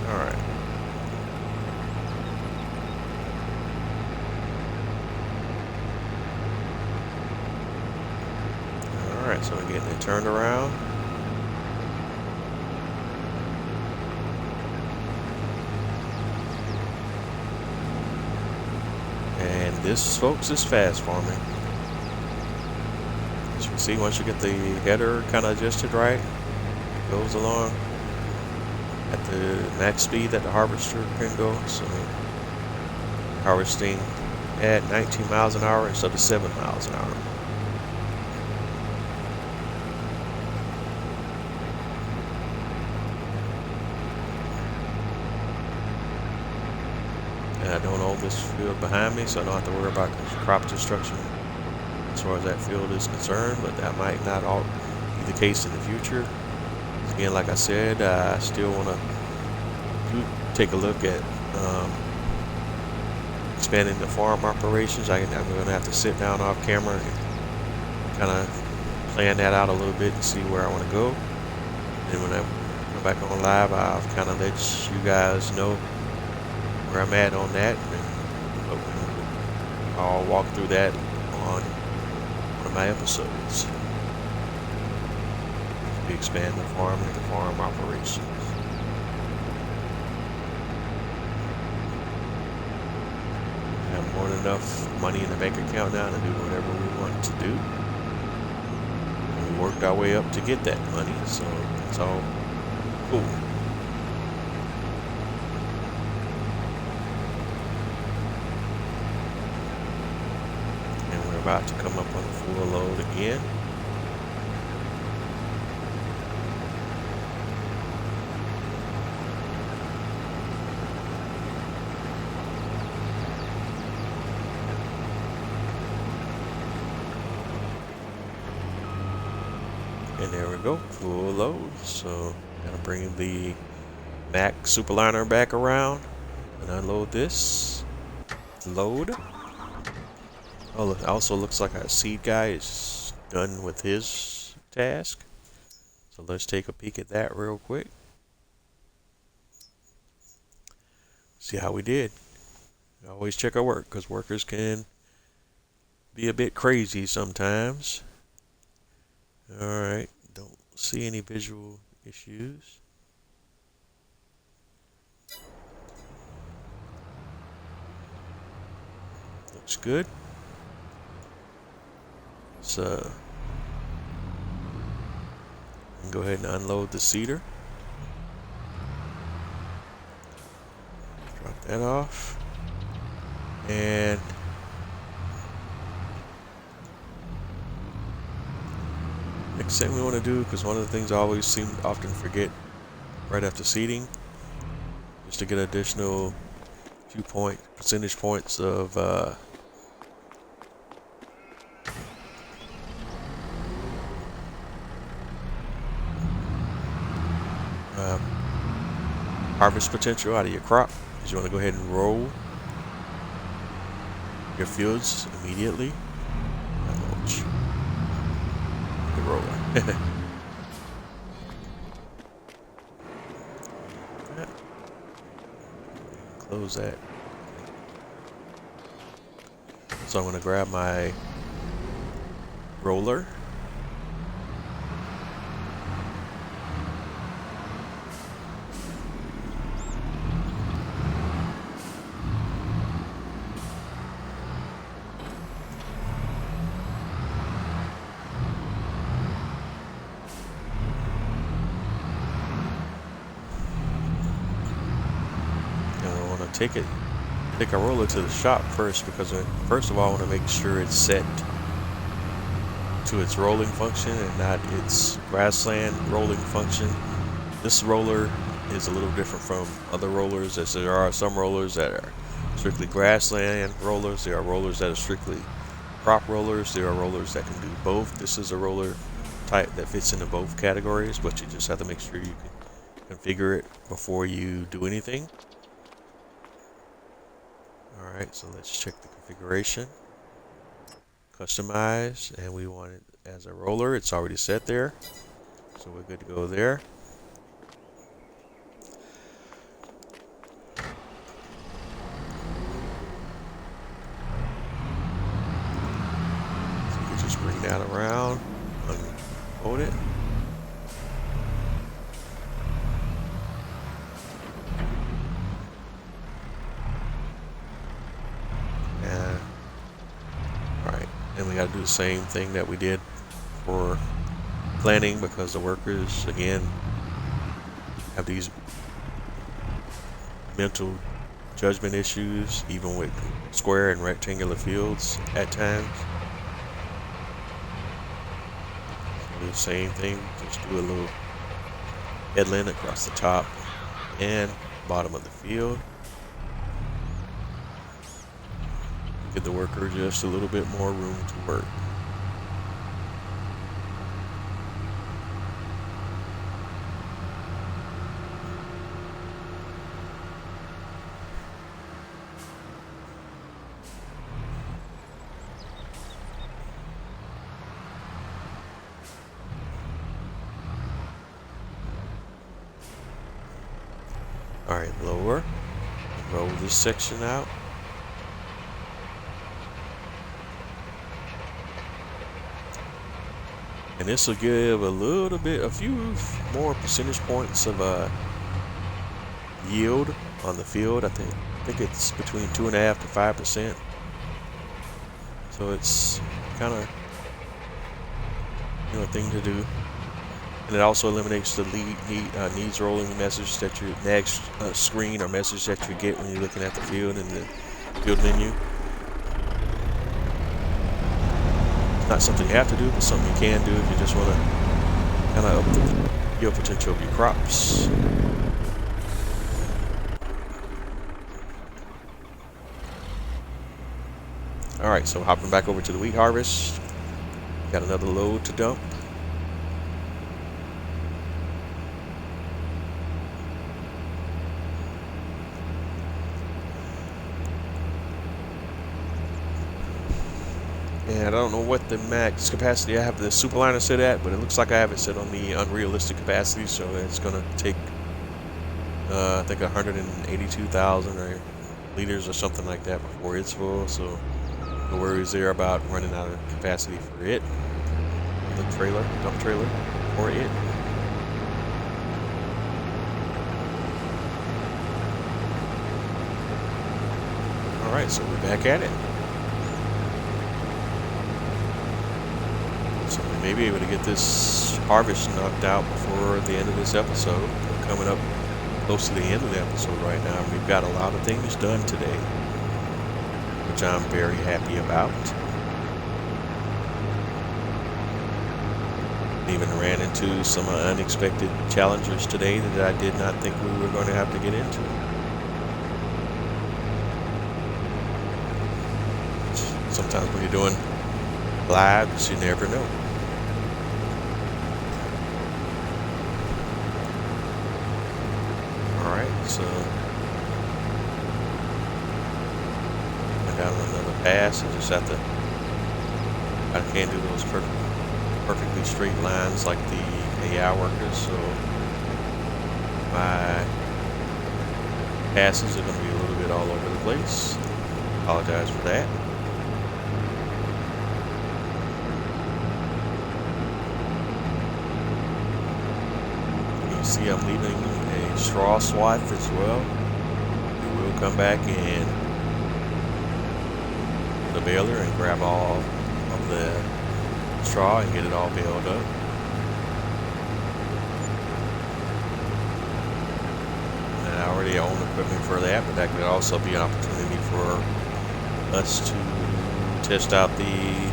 Alright. Alright, so we're getting it turned around. And this, folks, is fast farming. As you can see, once you get the header kind of adjusted right, it goes along at the max speed that the harvester can go. So harvesting at 19 miles an hour instead of 7 miles an hour. And I don't own this field behind me, so I don't have to worry about crop destruction as far as that field is concerned, but that might not all be the case in the future. Again, like I said, I still want to take a look at expanding the farm operations. I'm going to have to sit down off camera and kind of plan that out a little bit and see where I want to go. And when I come back on live, I'll kind of let you guys know where I'm at on that. And I'll walk through that on one of my episodes. We expand the farm and the farm operations. We have more than enough money in the bank account now to do whatever we want to do. And we worked our way up to get that money, so it's all cool. And we're about to come up on the full load again. And there we go, full load. So I'm gonna bring the Mac Superliner back around and unload this. Load. Oh, it also looks like our seed guy is done with his task. So let's take a peek at that real quick. See how we did. Always check our work, because workers can be a bit crazy sometimes. Alright, don't see any visual issues. Looks good. So go ahead and unload the seeder. Drop that off. And next thing we want to do, because one of the things I always often forget right after seeding, is to get additional percentage points of harvest potential out of your crop, because you want to go ahead and roll your fields immediately. Ouch. The roller. Close that. So I'm going to grab my roller. Take a roller to the shop first, because first of all I want to make sure it's set to its rolling function and not its grassland rolling function. This roller is a little different from other rollers, as there are some rollers that are strictly grassland rollers. There are rollers that are strictly crop rollers. There are rollers that can do both. This is a roller type that fits into both categories, but you just have to make sure you can configure it before you do anything. Alright, so let's check the configuration. Customize, and we want it as a roller. It's already set there, so we're good to go there. So you can just bring that around, unfold it. And alright, and we got to do the same thing that we did for planning, because the workers again have these mental judgment issues even with square and rectangular fields at times. So do the same thing, just do a little headland across the top and bottom of the field. Give the worker just a little bit more room to work. Alright, lower. Roll this section out. And this will give a few more percentage points of yield on the field. I think it's between 2.5% to 5%. So it's kind of thing to do. And it also eliminates the needs rolling message that you screen or message that you get when you're looking at the field in the field menu. It's not something you have to do, but something you can do if you just want to kind of up the yield potential of your crops. Alright, so hopping back over to the wheat harvest. Got another load to dump. And I don't know what the max capacity I have the superliner set at, but it looks like I have it set on the unrealistic capacity, so it's going to take, I think 182,000 liters or something like that before it's full, so no worries there about running out of capacity for it. The dump trailer for it. Alright, so we're back at it. So we may be able to get this harvest knocked out before the end of this episode. We're coming up close to the end of the episode right now. We've got a lot of things done today, which I'm very happy about. Even ran into some unexpected challenges today that I did not think we were going to have to get into. Sometimes when you're doing lives, you never know. Alright, so went down another pass. I just have to, I can't do those perfectly straight lines like the AI workers, so my passes are going to be a little bit all over the place. Apologize for that. You see I'm leaving a straw swath as well. We will come back in the baler and grab all of the straw and get it all baled up. And I already own equipment for that, but that could also be an opportunity for us to test out the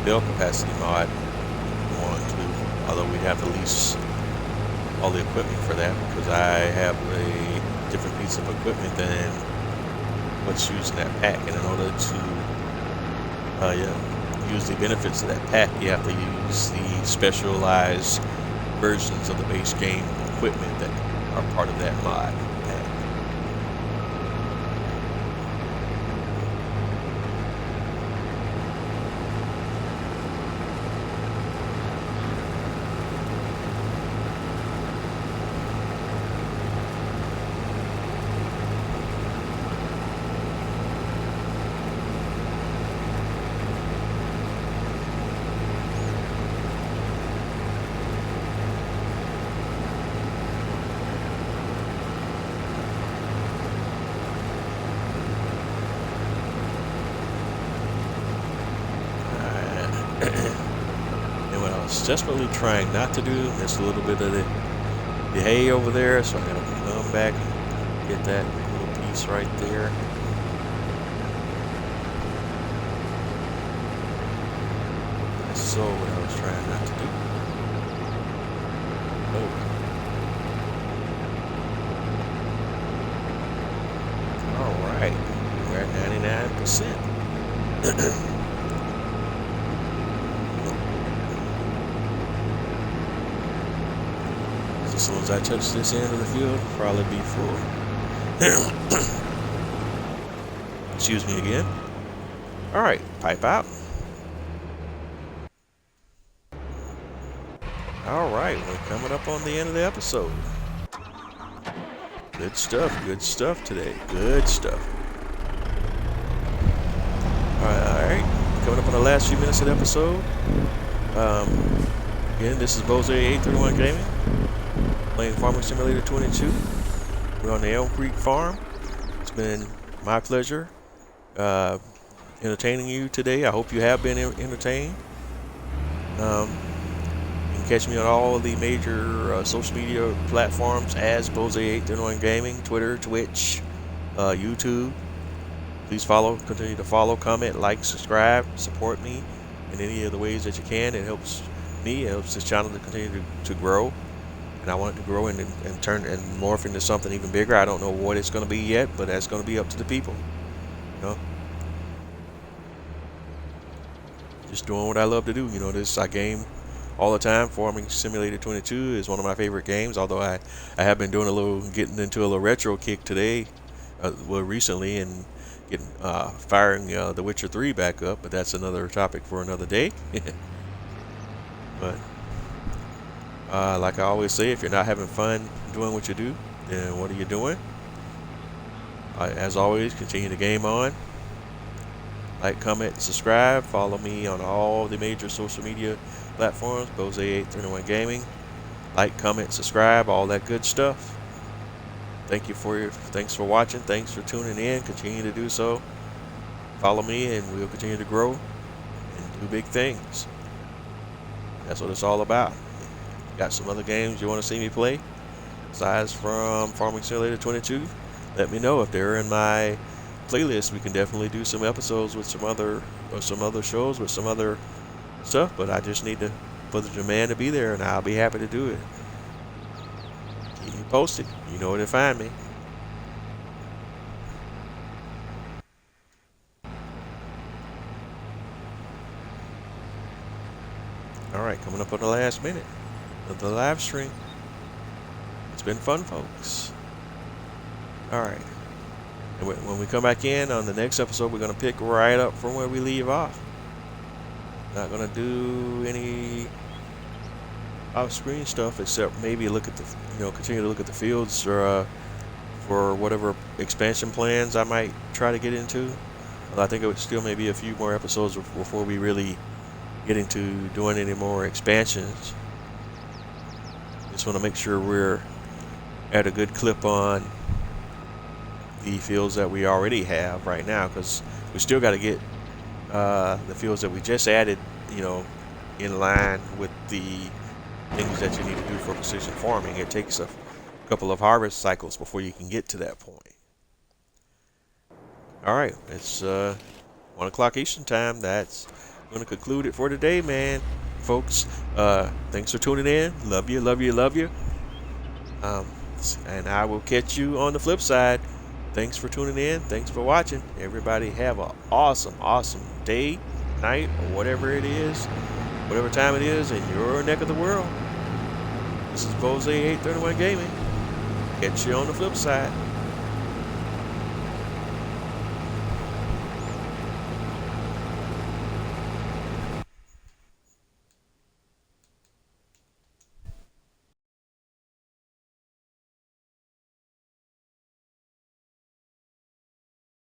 bale capacity mod if we want to, although we'd have to lease all the equipment for that, because I have a different piece of equipment than what's used in that pack, and in order to use the benefits of that pack, you have to use the specialized versions of the base game equipment that are part of that mod pack. was desperately trying not to do. There's a little bit of the hay over there, so I'm gonna come back and get that little piece right there. That's what I was trying not to do. Oh. All right, we're at 99%. As soon as I touch this end of the field, it'll probably be full. Excuse me again. All right, pipe out. All right, we're coming up on the end of the episode. Good stuff today. Good stuff. All right, coming up on the last few minutes of the episode. Again, this is Bose831 Gaming, playing Farming Simulator 22. We're on the ELM Creek farm. It's been my pleasure entertaining you today. I hope you have been entertained. You can catch me on all of the major social media platforms as Bose831 Gaming, Twitter, Twitch, YouTube. Please continue to follow, comment, like, subscribe, support me in any of the ways that you can. It helps me, it helps this channel to continue to grow. And I want it to grow and turn and morph into something even bigger. I don't know what it's going to be yet, but that's going to be up to the people. You know, just doing what I love to do. You know, I game all the time. Farming Simulator 22 is one of my favorite games. Although I have been getting into a little retro kick today, recently, and firing The Witcher 3 back up. But that's another topic for another day. But like I always say, if you're not having fun doing what you do, then what are you doing? As always, continue to game on. Like, comment, subscribe. Follow me on all the major social media platforms, Bose831 Gaming. Like, comment, subscribe, all that good stuff. Thanks for watching. Thanks for tuning in. Continue to do so. Follow me, and we'll continue to grow and do big things. That's what it's all about. Got some other games you want to see me play aside from Farming Simulator 22? Let me know. If they're in my playlist, we can definitely do some episodes with some other shows with some other stuff. But I just need for the demand to be there, and I'll be happy to do it. Keep me posted. You know where to find me. All right, coming up on the last minute of the live stream. It's been fun, folks. All right, and when we come back in on the next episode, we're gonna pick right up from where we leave off. Not gonna do any off-screen stuff except maybe continue to look at the fields for whatever expansion plans I might try to get into. I think it would still maybe a few more episodes before we really get into doing any more expansions. Just want to make sure we're at a good clip on the fields that we already have right now, because we still got to get the fields that we just added, in line with the things that you need to do for precision farming. It takes a couple of harvest cycles before you can get to that point. All right, it's 1 o'clock Eastern time. That's going to conclude it for today, man. Folks, thanks for tuning in. Love you, love you, love you. And I will catch you on the flip side. Thanks for tuning in. Thanks for watching. Everybody have an awesome day, night, or whatever it is, whatever time it is in your neck of the world. This is Bose831 Gaming. Catch you on the flip side.